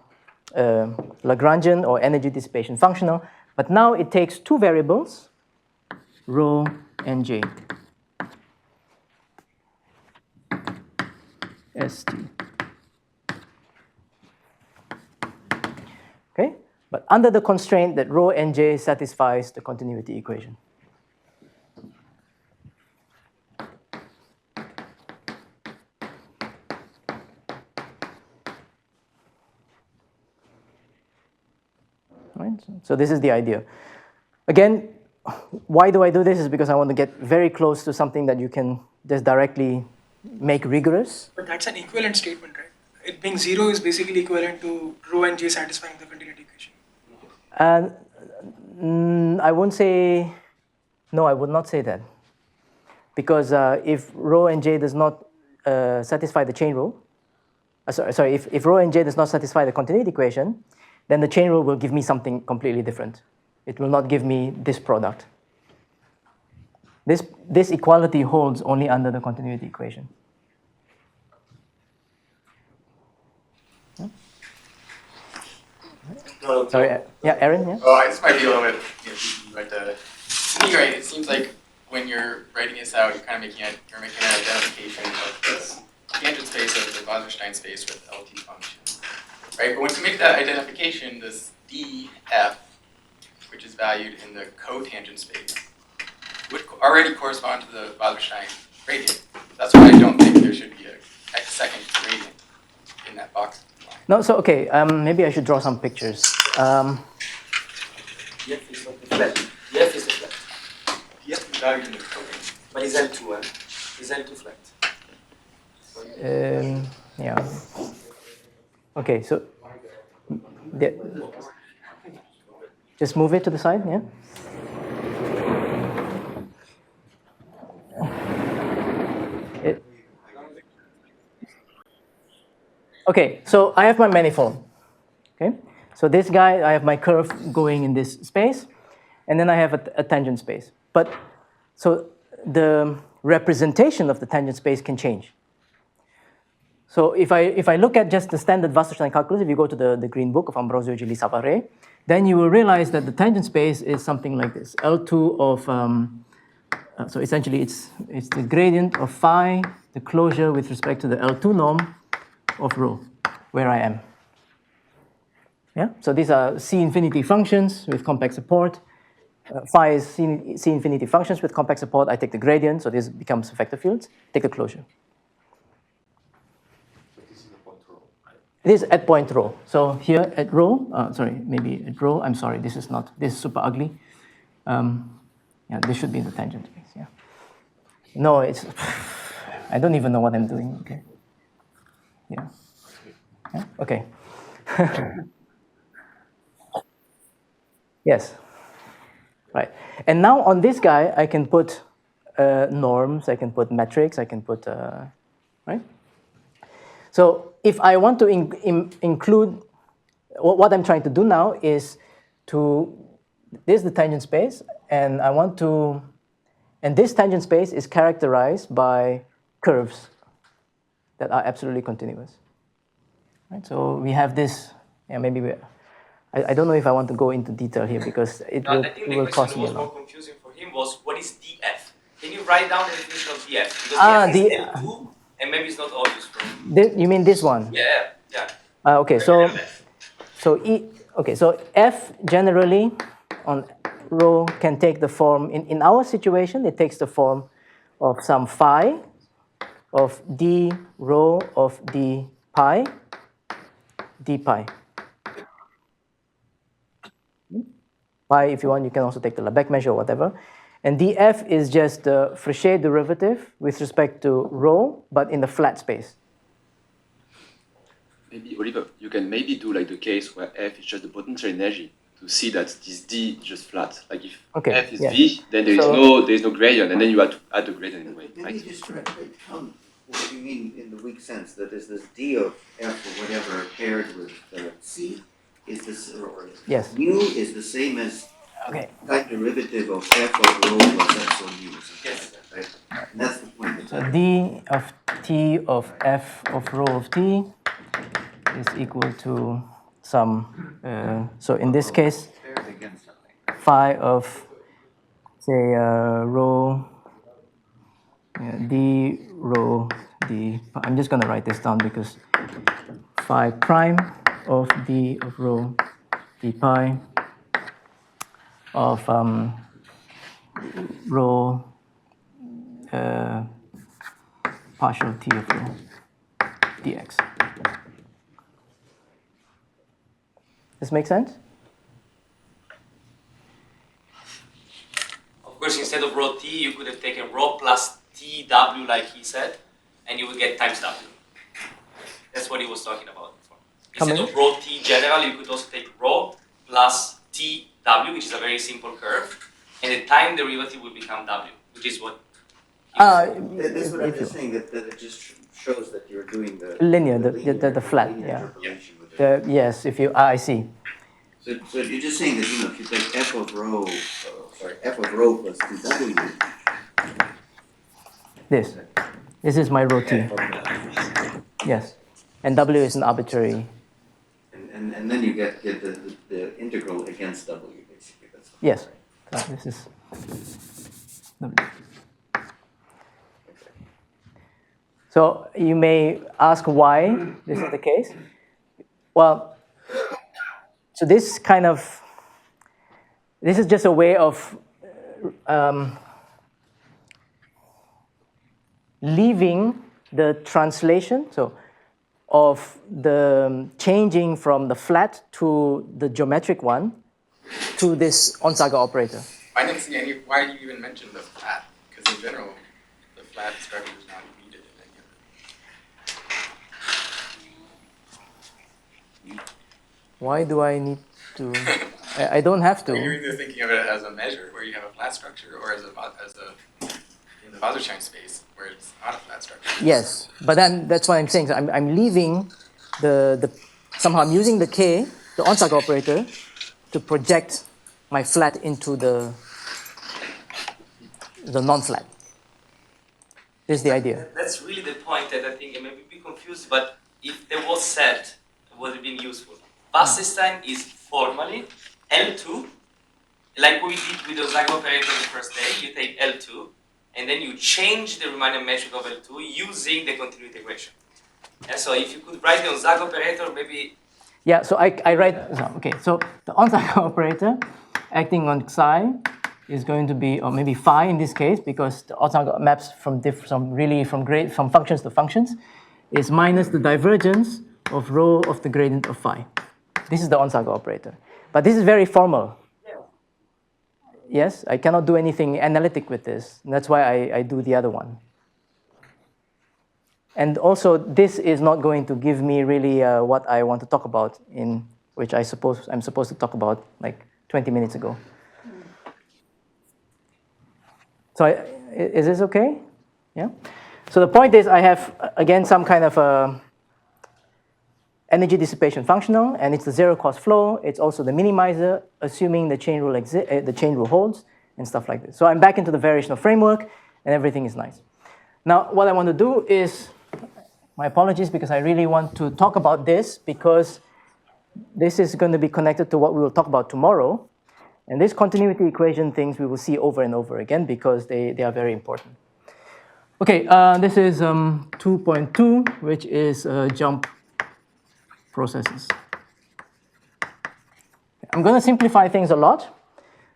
Lagrangian or energy dissipation functional. But now it takes two variables, rho and j. St. Okay? But under the constraint that rho and j satisfies the continuity equation. Right? So this is the idea. Again, why do I do this? Is because I want to get very close to something that you can just directly make rigorous. But that's an equivalent statement, right? It being 0 is basically equivalent to rho and j satisfying the continuity equation. I won't say, no, I would not say that. Because if rho and j does not satisfy the chain rule, sorry, if rho and j does not satisfy the continuity equation, then the chain rule will give me something completely different. It will not give me this product. This equality holds only under the continuity equation. Well, sorry, yeah, Aaron, yeah? Oh, this might be a little bit tricky, but to me, right, it seems like when you're writing this out, you're kind of making an identification of this tangent space of the Wasserstein space with LT function. Right, but once you make that identification, this df, which is valued in the cotangent space, would already correspond to the Wasserstein gradient. That's why I don't think there should be a second gradient in that box. No, so okay, maybe I should draw some pictures. Df is not the flat. Df is the flat. Df is valued in the cotangent. But it's L2, It's L2 flat. Yeah. Okay, so just move it to the side, yeah? Okay, so I have my manifold. Okay, so this guy, I have my curve going in this space. and then I have a tangent space. But so the representation of the tangent space can change. So if I look at just the standard Wasserstein calculus, if you go to the green book of Ambrosio Gili Savare, then you will realize that the tangent space is something like this: L2 of so essentially it's the gradient of phi, the closure with respect to the L2 norm of rho, where I am. Yeah. So these are C infinity functions with compact support. Phi is C infinity functions with compact support. I take the gradient, so this becomes vector fields. Take the closure. This is at point rho. So here at rho, maybe at rho, I'm sorry, this is super ugly. Yeah, this should be in the tangent space, yeah. No, I don't even know what I'm doing, okay. Yeah, okay. Yes, right. And now on this guy, I can put norms, I can put metrics, I can put, right? So if I want to include, what I'm trying to do now is this is the tangent space, and I want to, and this tangent space is characterized by curves that are absolutely continuous. Right? So we have this, yeah, maybe I don't know if I want to go into detail here because it will cost me a lot. I think the question that was more confusing for him was, what is df? Can you write down the definition of df? Because df is L2, and maybe it's not obvious from... You mean this one? Yeah. Okay, so f generally on rho can take the form, in our situation, it takes the form of some phi of d rho of d pi. Pi, if you want, you can also take the Lebesgue measure or whatever. And df is just the Fréchet derivative with respect to rho, but in the flat space. Maybe, Oliver, you can maybe do like the case where f is just the potential energy to see that this d is just flat. Like if f is v, then there is no gradient, and then you have to add the gradient anyway. Let me just try to count what you mean in the weak sense, that is this d of f or whatever paired with c is this, or mu is the same as type derivative of f of rho plus epsilon mu or something like that, right? And that's the point. So d of t of f of rho of t is equal to some, so in this case, phi of, say, rho, d rho d, I'm just going to write this down because phi prime of d of rho d pi of rho partial t of rho dx. This make sense? Of course, instead of rho t, you could have taken rho plus tw, like he said, and you would get times w. That's what he was talking about before. Instead of rho t general, you could also take rho plus tw, which is a very simple curve, and the time derivative will become w, which is what. This is what I'm just saying, that it just shows that you're doing the linear, the flat, yeah. Yes, if you, I see. So you're just saying that, if you take f of rho, f of rho plus tw. This is my rho t. Yes, and w is an arbitrary. And then you get the integral against w, basically. Yes, so this is w. So you may ask why this is the case. Well, so this is just a way of leaving the translation, so of the changing from the flat to the geometric one to this Onsager operator. I didn't see any, why do you even mention the flat? Because in general, the flat structure is not needed in any of it. Why do I need to? I don't have to. You're either thinking of it as a measure where you have a flat structure, or as a in the Wasserstein space where it's not a flat structure. Yes, but then that's what I'm saying. So I'm leaving somehow I'm using the k, the Onsager operator, to project my flat into the non-flat. This is the idea. That's really the point that I think I may be confused, but if there was set, it would have been useful. Wasserstein is formally L2, like we did with the Osaka operator the first day. You take L2, and then you change the Riemannian metric of L2 using the continuity equation. And so if you could write the Osaka operator, maybe... Yeah, so I write, okay, so the Osaka operator acting on psi is going to be, or maybe phi in this case, because the Osaka maps from functions to functions, is minus the divergence of rho of the gradient of phi. This is the Osaka operator. But this is very formal. Yes, I cannot do anything analytic with this. That's why I do the other one. And also, this is not going to give me really what I want to talk about, in which I'm supposed to talk about like 20 minutes ago. So is this okay? Yeah. So the point is, I have again some kind of energy dissipation functional, and it's the zero cost flow. It's also the minimizer, assuming the chain rule holds, and stuff like this. So I'm back into the variational framework, and everything is nice. Now, what I want to do is, my apologies, because I really want to talk about this, because this is going to be connected to what we will talk about tomorrow. And these continuity equation things we will see over and over again, because they are very important. Okay, this is 2.2, which is jump processes. I'm going to simplify things a lot.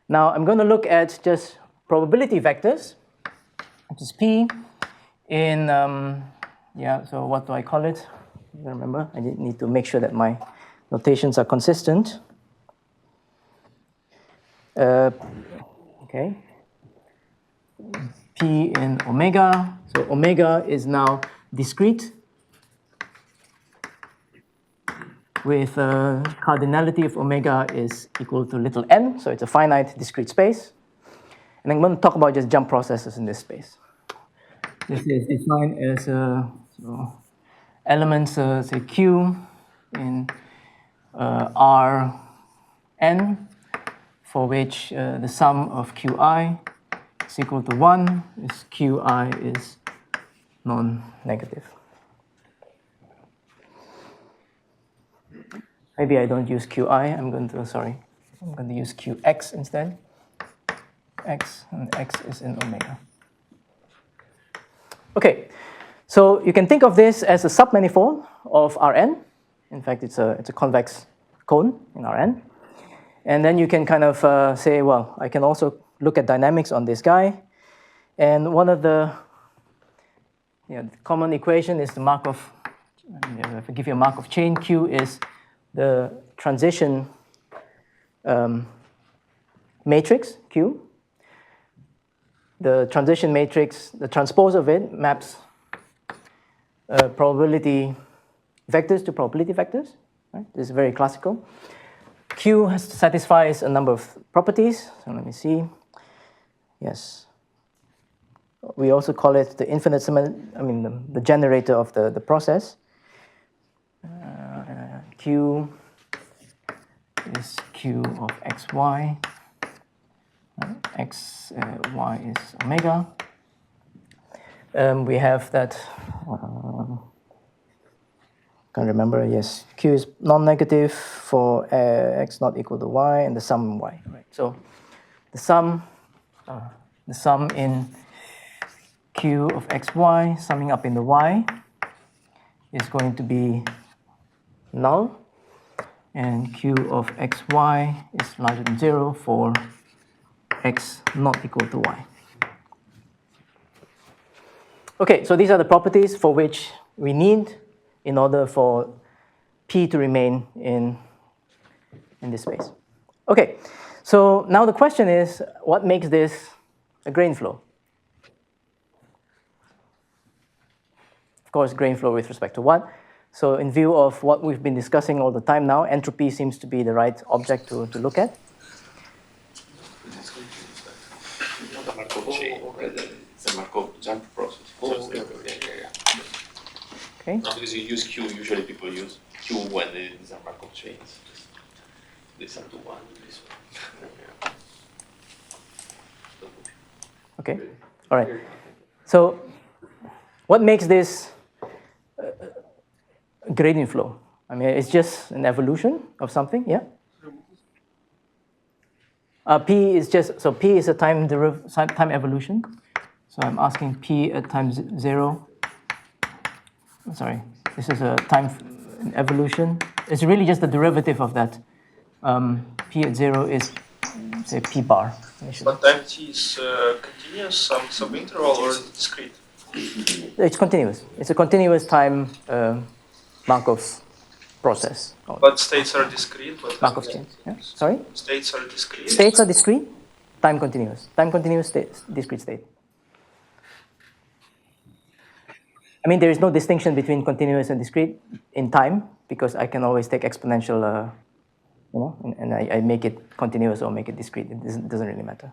Now, I'm going to look at just probability vectors, which is P in, so what do I call it? I don't remember. I need to make sure that my notations are consistent. Okay. P in omega. So omega is now discrete with cardinality of omega is equal to little n. So it's a finite discrete space. And I'm going to talk about just jump processes in this space. This is defined as elements, say Q in Rn, for which the sum of Qi is equal to 1, is Qi is non-negative. Maybe I don't use Qi, I'm going to use Qx instead. X, and X is in omega. Okay, so you can think of this as a submanifold of Rn. In fact, it's a convex cone in Rn. And then you can kind of say, well, I can also look at dynamics on this guy. And one of the common equation is the Markov, if I give you a Markov chain, Q is the transition matrix, Q. The transition matrix, the transpose of it maps probability vectors to probability vectors. Right? This is very classical. Q satisfies a number of properties. So let me see. Yes. We also call it the infinite the generator of the process. Q is Q of xy. X, y is omega. We have that, can't remember, yes. Q is non-negative for x not equal to y, and the sum y, right? So the sum in Q of xy, summing up in the y, is going to be null, and Q of xy is larger than 0 for x not equal to y. Okay, so these are the properties for which we need in order for P to remain in this space. Okay, so now the question is, what makes this a grain flow? Of course, grain flow with respect to what? So in view of what we've been discussing all the time now, entropy seems to be the right object to look at. It's a Markov jump process. Okay. Not because you use Q, usually people use Q when these are Markov chains. This are to one, this one. Okay, all right. So what makes this gradient flow? I mean, it's just an evolution of something, yeah? P is just, so P is a time evolution. So I'm asking P at time 0. Sorry, this is a time evolution. It's really just the derivative of that. P at 0 is, say, P bar. But time t is continuous, some subinterval, or is it discrete? It's continuous. It's a continuous time Markov process. But states are discrete. Markov chain. Yeah? Sorry? States are discrete. States are discrete. Time continuous. Time continuous state, discrete state. I mean, there is no distinction between continuous and discrete in time because I can always take exponential, and I make it continuous or make it discrete. It doesn't really matter.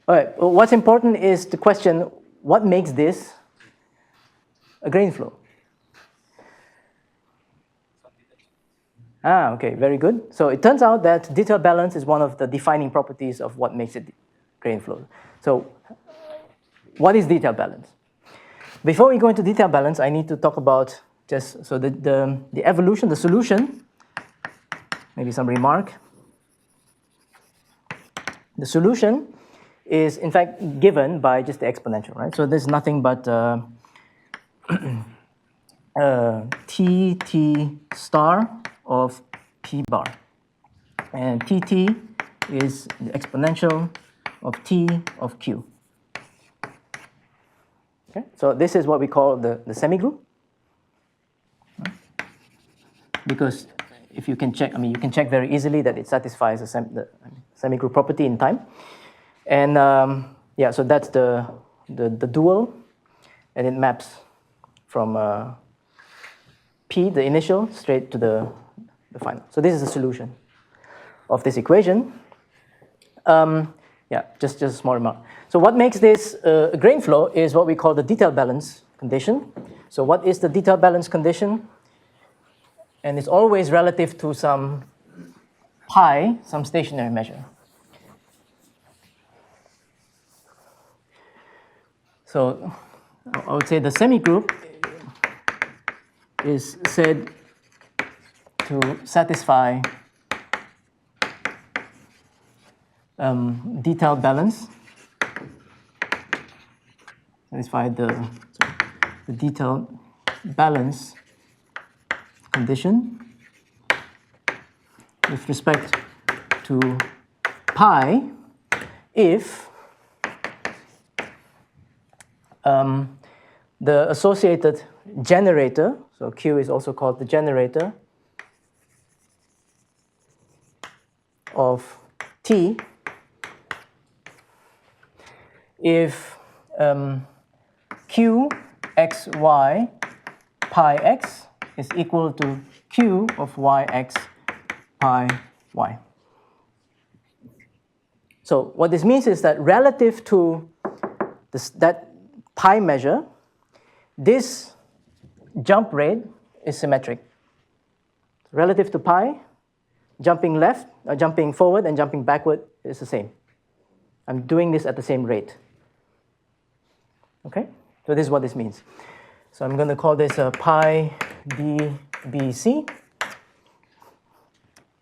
All right. Well, what's important is the question: what makes this a gradient flow? Okay, very good. So it turns out that detail balance is one of the defining properties of what makes it gradient flow. So, what is detail balance? Before we go into detail balance, I need to talk about just so the evolution, the solution. Maybe some remark. The solution is in fact given by just the exponential, right? So there's nothing but T star of P bar. And Tt is the exponential of T of Q. Okay? So this is what we call the semigroup. Because if you can check, I mean, you can check very easily that it satisfies the semigroup property in time. And yeah, so that's the dual, and it maps from P, the initial, straight to the final. So this is the solution of this equation. Yeah, just a small remark. So what makes this a gradient flow is what we call the detail balance condition. So what is the detail balance condition? And it's always relative to some pi, some stationary measure. So I would say the semigroup is said to satisfy detail balance, satisfy the detail balance condition with respect to pi if the associated generator, so Q is also called the generator of T, if Q x y pi x is equal to Q of yx pi y. So what this means is that relative to that pi measure, this jump rate is symmetric. Relative to pi, jumping left, jumping forward and jumping backward is the same. I'm doing this at the same rate. Okay? So this is what this means. So I'm going to call this a pi dBc.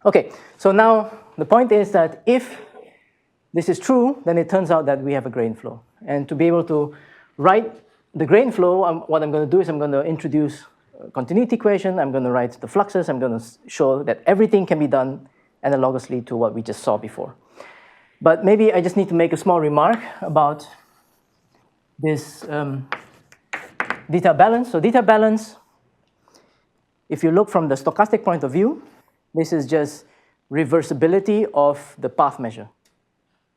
Okay, so now the point is that if this is true, then it turns out that we have a gradient flow. And to be able to write the gradient flow, what I'm going to do is I'm going to introduce a continuity equation. I'm going to write the fluxes. I'm going to show that everything can be done analogously to what we just saw before. But maybe I just need to make a small remark about this detail balance. So detail balance, if you look from the stochastic point of view, this is just reversibility of the path measure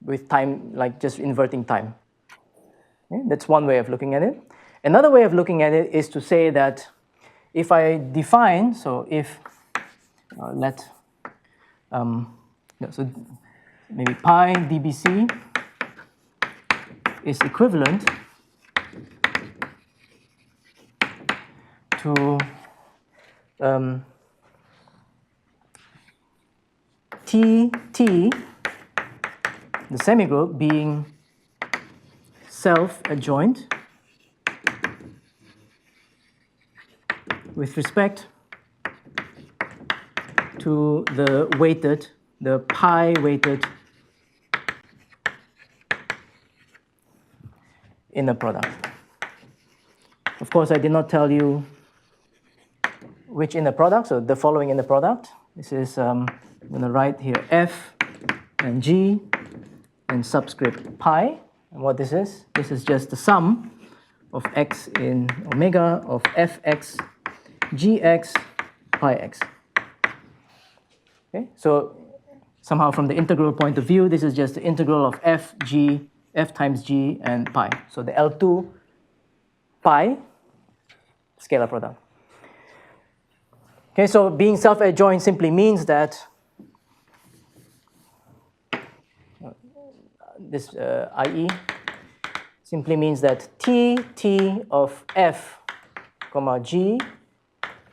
with time, like just inverting time. Okay? That's one way of looking at it. Another way of looking at it is to say that if I define, so if so maybe pi dBc is equivalent to T, the semigroup being self-adjoint with respect to the weighted, the pi weighted inner product. Of course, I did not tell you which inner product, so the following inner product. This is, I'm going to write here F and G and subscript pi. And what this is just the sum of x in omega of fx, gx, pi x. Okay, so somehow from the integral point of view, this is just the integral of f times g and pi. So the L2 pi scalar product. Okay, so being self-adjoint simply means that this IE simply means that t of f, comma g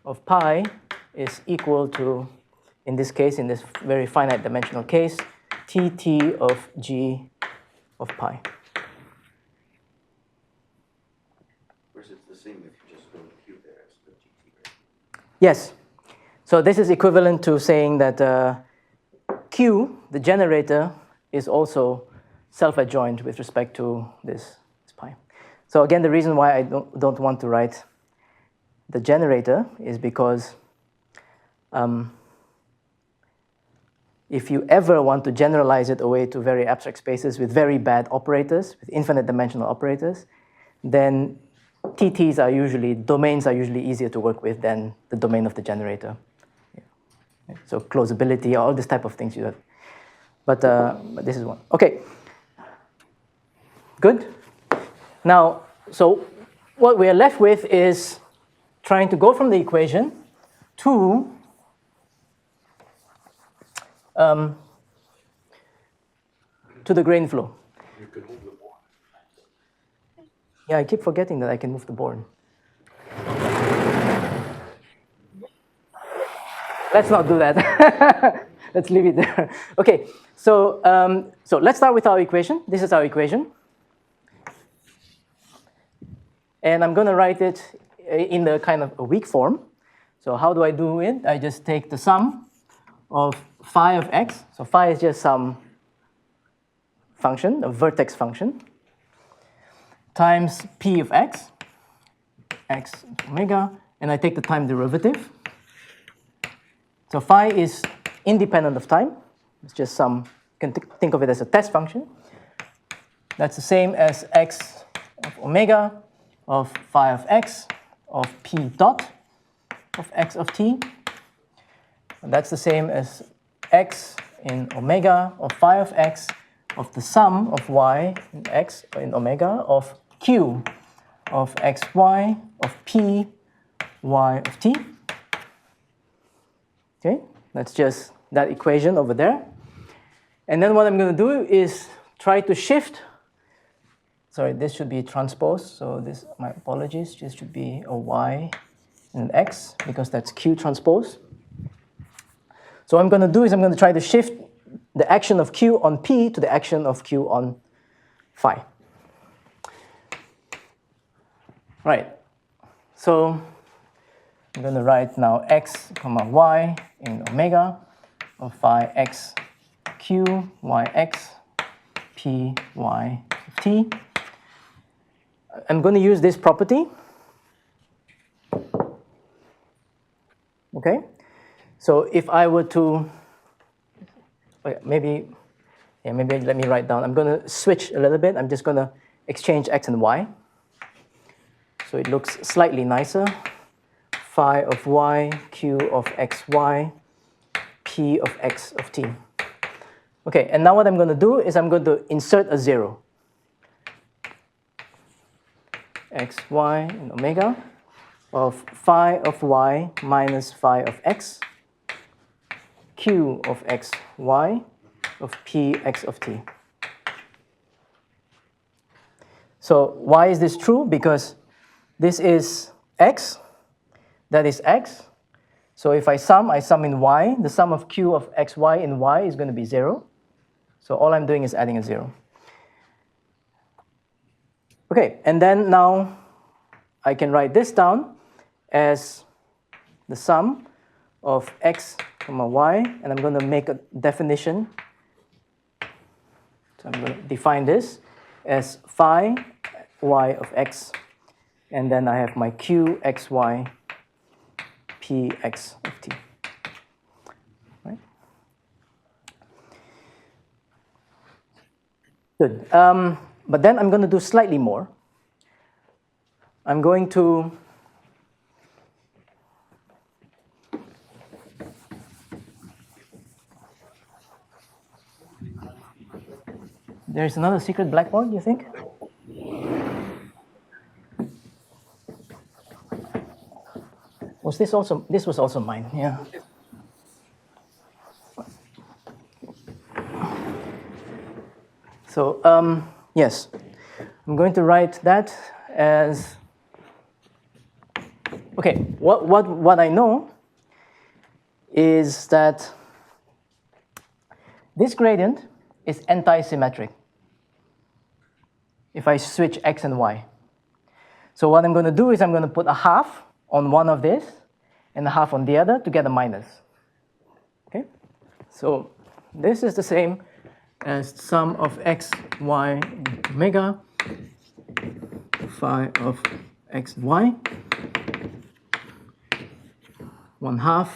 of pi is equal to, in this case, in this very finite dimensional case, t of g of pi. Of course, it's the same if you just go to q there as the gt, right? Yes. So this is equivalent to saying that Q, the generator, is also self-adjoint with respect to this pi. So again, the reason why I don't want to write the generator is because if you ever want to generalize it away to very abstract spaces with very bad operators, with infinite dimensional operators, then TTs are usually, domains are usually easier to work with than the domain of the generator. So closability, all this type of things you have. But this is one. Okay. Good. Now, so what we are left with is trying to go from the equation to the grain flow. You can move the board. Yeah, I keep forgetting that I can move the board. Let's not do that. Let's leave it there. Okay, so let's start with our equation. This is our equation. And I'm going to write it in the kind of a weak form. So how do I do it? I just take the sum of phi of x. So phi is just some function, a vertex function, times p of x omega, and I take the time derivative. So phi is independent of time. It's just some, you can think of it as a test function. That's the same as x of omega of phi of x of p dot of x of t. And that's the same as x in omega of phi of x of the sum of y in x in omega of q of xy of p y of t. Okay, that's just that equation over there. And then what I'm going to do is try to shift. Sorry, this should be transpose. So this, my apologies, this should be a y and an x because that's q transpose. So what I'm going to do is I'm going to try to shift the action of q on p to the action of q on phi. Right. So I'm going to write now x comma y in omega of phi x q y x p y of t. I'm going to use this property. Okay. So if I were to, maybe let me write down. I'm going to switch a little bit. I'm just going to exchange x and y. So it looks slightly nicer. Phi of y, q of xy, p of x of t. Okay, and now what I'm going to do is I'm going to insert a 0. xy in omega of phi of y minus phi of x, q of xy of p x of t. So why is this true? Because this is x, that is x. So if I sum in y. The sum of q of xy in y is going to be 0. So all I'm doing is adding a 0. Okay, and then now I can write this down as the sum of x comma y, and I'm going to make a definition. So I'm going to define this as phi y of x, and then I have my q xy p x of t. Right? Good. But then I'm going to do slightly more. I'm going to there's another secret blackboard, you think? Was this also, this was also mine, yeah. So, yes, I'm going to write that as, okay, what I know is that this gradient is anti-symmetric if I switch x and y. So what I'm going to do is I'm going to put a half on one of this and a half on the other to get a minus. Okay? So this is the same as sum of x, y, omega, phi of x, y, 1/2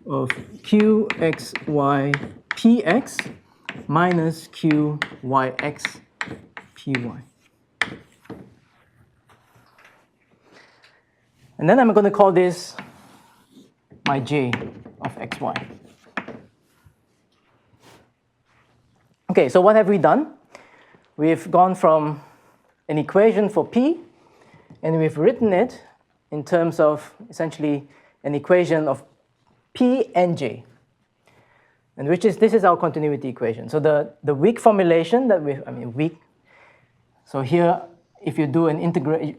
of q, x, y, px minus q, y, x, py. And then I'm going to call this my j of xy. Okay, so what have we done? We've gone from an equation for p, and we've written it in terms of essentially an equation of p and j, and this is our continuity equation. So the weak formulation that weak. So here, if you do an integral,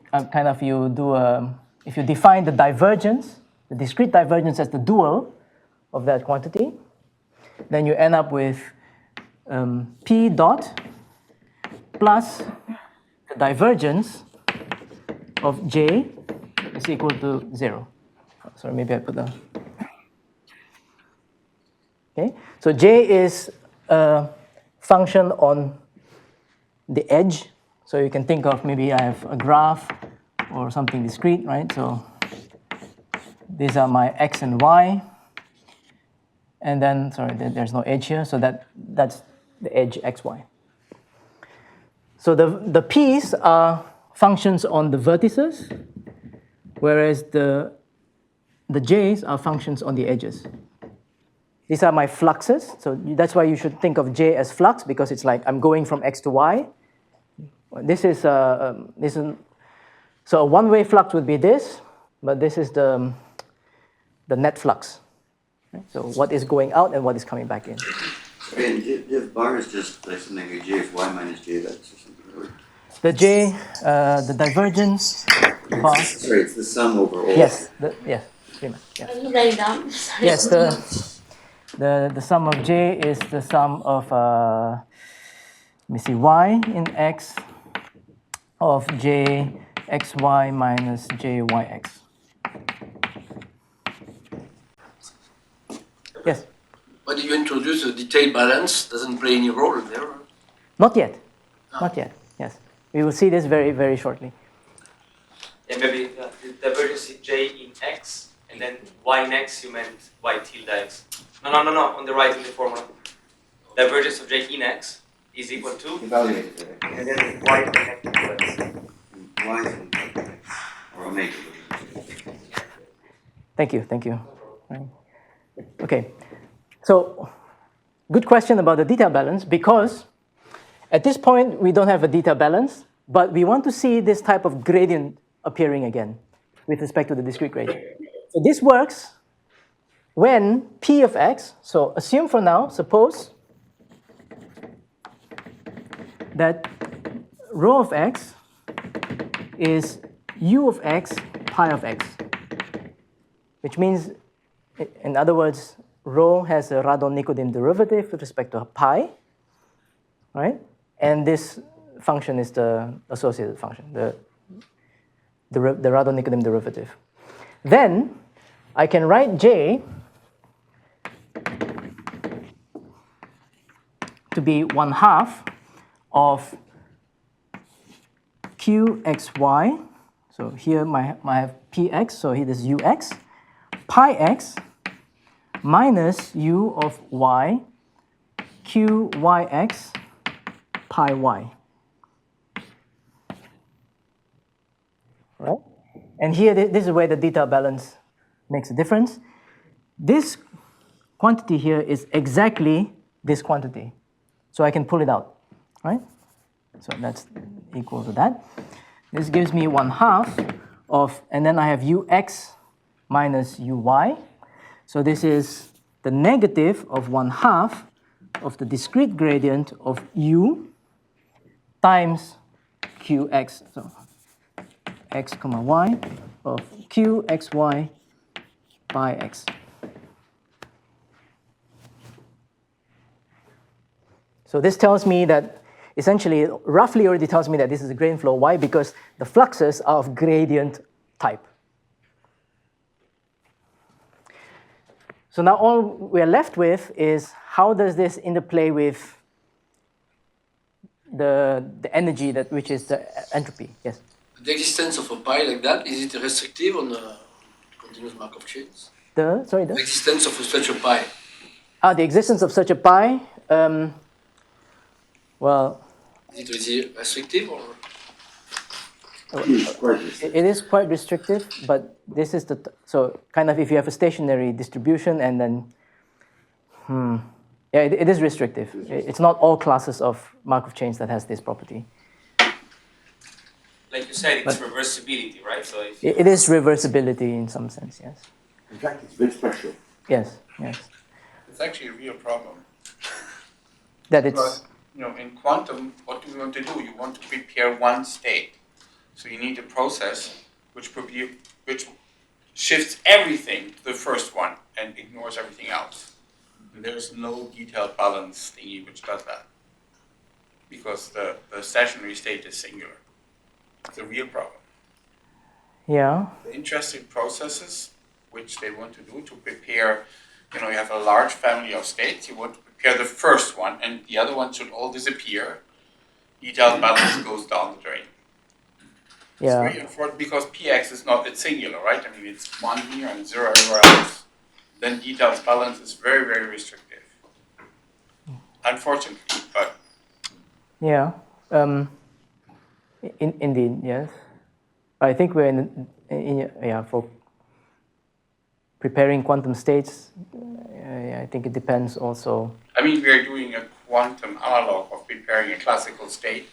if you define the divergence, the discrete divergence as the dual of that quantity, then you end up with p dot plus the divergence of j is equal to 0. Sorry, maybe I put the. Okay, so j is a function on the edge. So you can think of maybe I have a graph or something discrete, right? So these are my x and y. And then, sorry, there's no edge here, so that's the edge xy. So the p's are functions on the vertices, whereas the j's are functions on the edges. These are my fluxes, so that's why you should think of j as flux, because it's like I'm going from x to y. This is so a one-way flux would be this, but this is the net flux. Right? So what is going out and what is coming back in. And if bar is just like something like j of y minus j, that's something. The j, the divergence bar. Sorry, it's the sum over all. Yes, yes, pretty much. Yes. Can you write it down? Sorry. Yes, the sum of j is the sum of let me see, y in x of j xy minus jyx. Yes. But you introduce a detailed balance, doesn't play any role there? Not yet. Not yet. Yes. We will see this very, very shortly. Yeah, maybe the divergence j in x, and then y in x, you meant y tilde x. No, on the right in the formula. Divergence of j in x is equal to, evaluate it, and then y in x equals x. Y is or omega. Thank you. Right. Okay. So, good question about the detail balance, because at this point we don't have a detail balance, but we want to see this type of gradient appearing again with respect to the discrete gradient. So this works when p of x, so assume for now, suppose that rho of x is u of x pi of x, which means, in other words, rho has a Radon-Nikodym derivative with respect to pi, right? And this function is the associated function, the Radon-Nikodym derivative. Then I can write J to be 1/2 of Qxy. So here I have Px, so here is Ux, pi x minus U of y, Qyx pi y. Right? And here, this is where the detail balance makes a difference. This quantity here is exactly this quantity. So I can pull it out, right? So that's equal to that. This gives me 1/2 of, and then I have Ux minus Uy. So this is the negative of 1/2 of the discrete gradient of U times Qx. So x comma y of Qxy by x. So this tells me that, essentially, roughly already tells me that this is a gradient flow. Why? Because the fluxes are of gradient type. So now all we're left with is how does this interplay with the energy, which is the entropy? Yes? The existence of a pi like that, is it restrictive on continuous Markov chains? The existence of such a pi. The existence of such a pi. Well, is it restrictive or? It is quite restrictive, but this is so kind of if you have a stationary distribution and then, yeah, it is restrictive. It's not all classes of Markov chains that has this property. Like you said, it's reversibility, right? So if it is reversibility in some sense, yes. In fact, it's very special. Yes, yes. It's actually a real problem. That it's. Because, in quantum, what do we want to do? You want to prepare one state. So you need a process which shifts everything to the first one and ignores everything else. And there's no detailed balance thingy which does that. Because the stationary state is singular. It's a real problem. Yeah. The interesting processes which they want to do to prepare, you have a large family of states, you want to prepare the first one and the other ones should all disappear. Detailed balance goes down the drain. Yeah. It's very unfortunate because Px is not, it's singular, right? I mean, it's 1 here and 0 everywhere else. Then detailed balance is very, very restrictive. Unfortunately, but. Yeah. Indeed, yes. I think we're for preparing quantum states, I think it depends also. I mean, we are doing a quantum analog of preparing a classical state,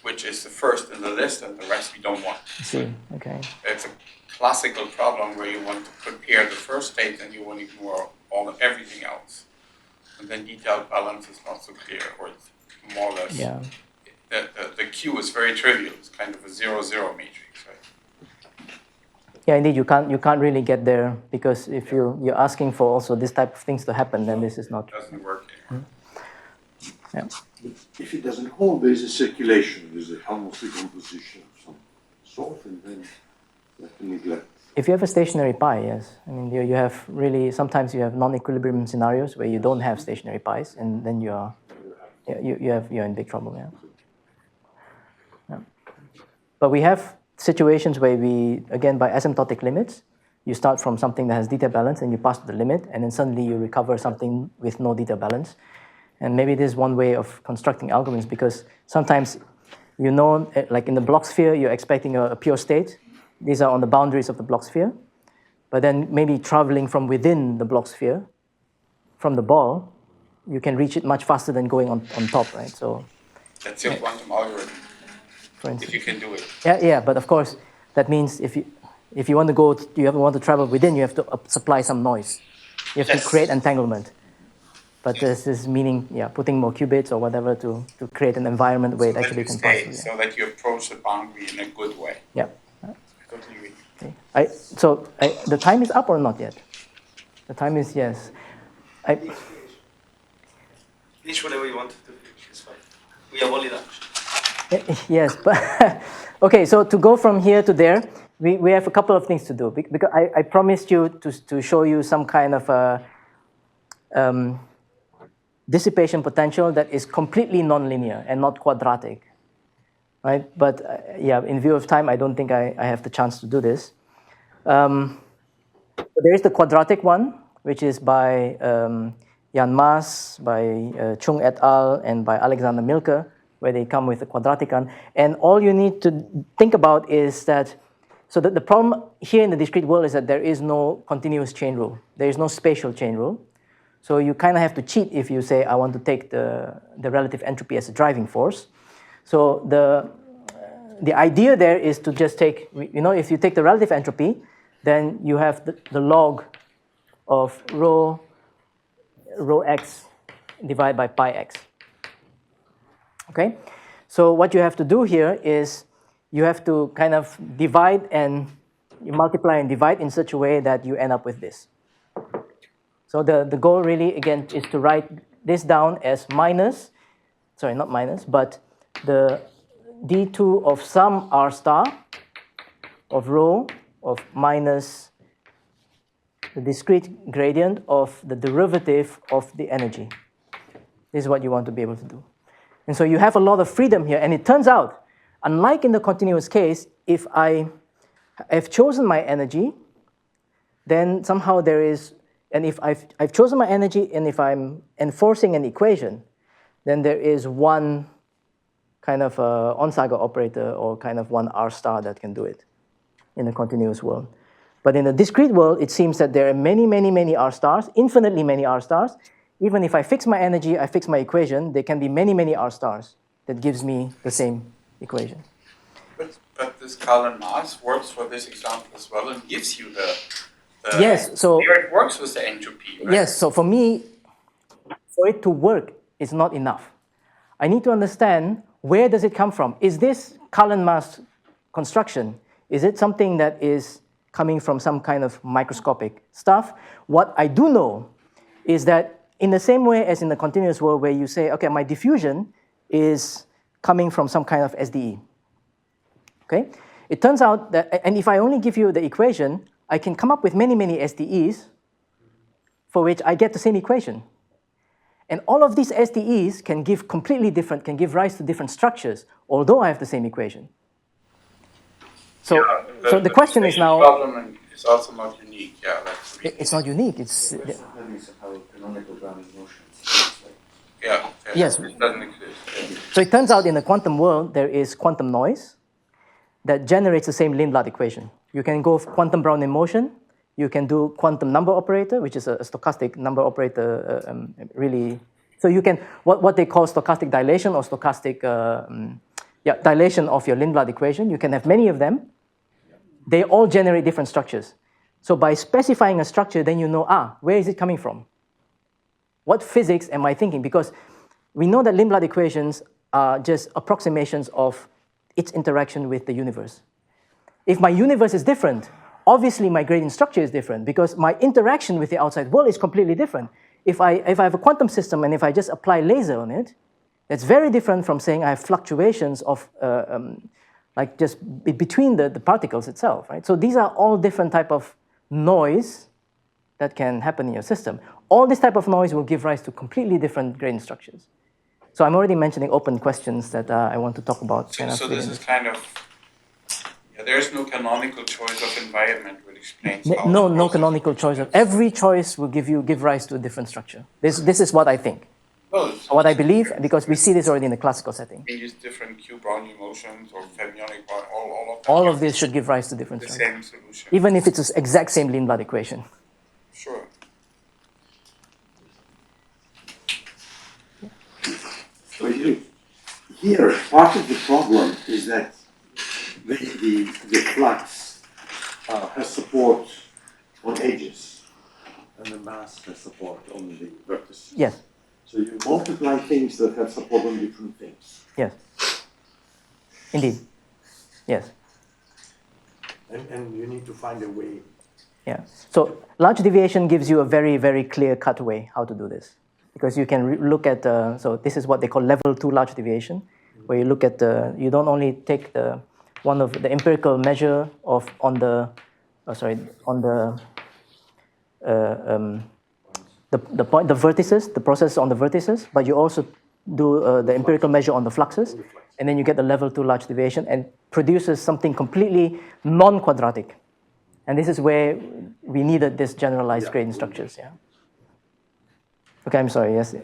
which is the first in the list, and the rest we don't want. I see, okay. It's a classical problem where you want to prepare the first state and you want to ignore everything else. And then detailed balance is not so clear, or it's more or less. Yeah. The Q is very trivial. It's kind of a 0-0 matrix, right? Yeah, indeed, you can't really get there because if you're asking for also this type of things to happen, then this is not. It doesn't work anymore. Yeah. If it doesn't hold, there is a circulation, there's a Helmholtz decomposition of some sort, and then you have to neglect. If you have a stationary pi, yes. I mean, you have really, sometimes you have non-equilibrium scenarios where you don't have stationary pi's, and then you're in big trouble, yeah. But we have situations where we, again, by asymptotic limits, you start from something that has detail balance and you pass to the limit, and then suddenly you recover something with no detail balance. And maybe this is one way of constructing algorithms, because sometimes, like in the Bloch sphere, you're expecting a pure state. These are on the boundaries of the Bloch sphere. But then maybe traveling from within the Bloch sphere, from the ball, you can reach it much faster than going on top, right? So that's your quantum algorithm. For instance. If you can do it. Yeah, but of course, that means if you want to go, you want to travel within, you have to supply some noise. You have to create entanglement. But this is meaning, putting more qubits or whatever to create an environment where it actually can pass through. So that you approach the boundary in a good way. Yeah. Totally agree. The time is up or not yet? The time is yes. Finish whatever you want to do. It's fine. We have only lunch. Yes, but okay, so to go from here to there, we have a couple of things to do. Because I promised you to show you some kind of a dissipation potential that is completely nonlinear and not quadratic, right? But yeah, in view of time, I don't think I have the chance to do this. There is the quadratic one, which is by Jan Maas, by Chung et al., and by Alexander Milke, where they come with the quadratic one. And all you need to think about is that, so the problem here in the discrete world is that there is no continuous chain rule. There is no spatial chain rule. So you kind of have to cheat if you say, I want to take the relative entropy as a driving force. So the idea there is to just take, if you take the relative entropy, then you have the log of rho x divided by pi x. Okay? So what you have to do here is you have to kind of divide and you multiply and divide in such a way that you end up with this. So the goal really, again, is to write this down as minus, sorry, not minus, but the d2 of some r star of rho of minus the discrete gradient of the derivative of the energy. This is what you want to be able to do. And so you have a lot of freedom here. And it turns out, unlike in the continuous case, if I have chosen my energy, then somehow there is, and if I've chosen my energy and if I'm enforcing an equation, then there is one kind of Onsager operator or kind of one R star that can do it in the continuous world. But in the discrete world, it seems that there are many, many, many R stars, infinitely many R stars. Even if I fix my energy, I fix my equation, there can be many, many R stars that gives me the same equation. But this Cullen mass works for this example as well and gives you the yes, so here it works with the entropy, right? Yes, so for me, for it to work is not enough. I need to understand where does it come from. Is this Cullen mass construction, is it something that is coming from some kind of microscopic stuff? What I do know is that in the same way as in the continuous world where you say, okay, my diffusion is coming from some kind of SDE. Okay? It turns out that, and if I only give you the equation, I can come up with many, many SDEs for which I get the same equation. And all of these SDEs can give completely different, can give rise to different structures, although I have the same equation. So, yeah, so the question is now... problem is also not unique, yeah. It's not unique, it's... Yeah, yes. It doesn't exist. So it turns out in the quantum world, there is quantum noise that generates the same Lindblad equation. You can go quantum Brownian motion, you can do quantum number operator, which is a stochastic number operator, really. So you can, what they call stochastic dilation or stochastic dilation of your Lindblad equation. You can have many of them. They all generate different structures. So by specifying a structure, then you know, where is it coming from? What physics am I thinking? Because we know that Lindblad equations are just approximations of its interaction with the universe. If my universe is different, obviously my gradient structure is different because my interaction with the outside world is completely different. If I have a quantum system and if I just apply laser on it, that's very different from saying I have fluctuations of like just between the particles itself, right? So these are all different type of noise that can happen in your system. All this type of noise will give rise to completely different gradient structures. So I'm already mentioning open questions that I want to talk about. So this is kind of, there is no canonical choice of environment which explains how no canonical choice. Every choice will give rise to a different structure. This is what I think. Well, what I believe, because we see this already in the classical setting. We use different Q-Brownian motions or fermionic, all of that. All of this should give rise to different structures. The same solution. Even if it's the exact same Lindblad equation. Sure. So here, part of the problem is that the flux has support on edges, and the mass has support on the vertices. Yes. So you multiply things that have support on different things. Yes. Indeed. Yes. And you need to find a way. Yeah. So large deviation gives you a very, very clear-cut way how to do this. Because you can look at, so this is what they call level 2 large deviation, where you look at you don't only take the empirical measure of on the vertices, the process on the vertices, but you also do the empirical measure on the fluxes, and then you get the level 2 large deviation and produces something completely non-quadratic. And this is where we needed this generalized gradient structures. Yeah. Okay, I'm sorry. Yes.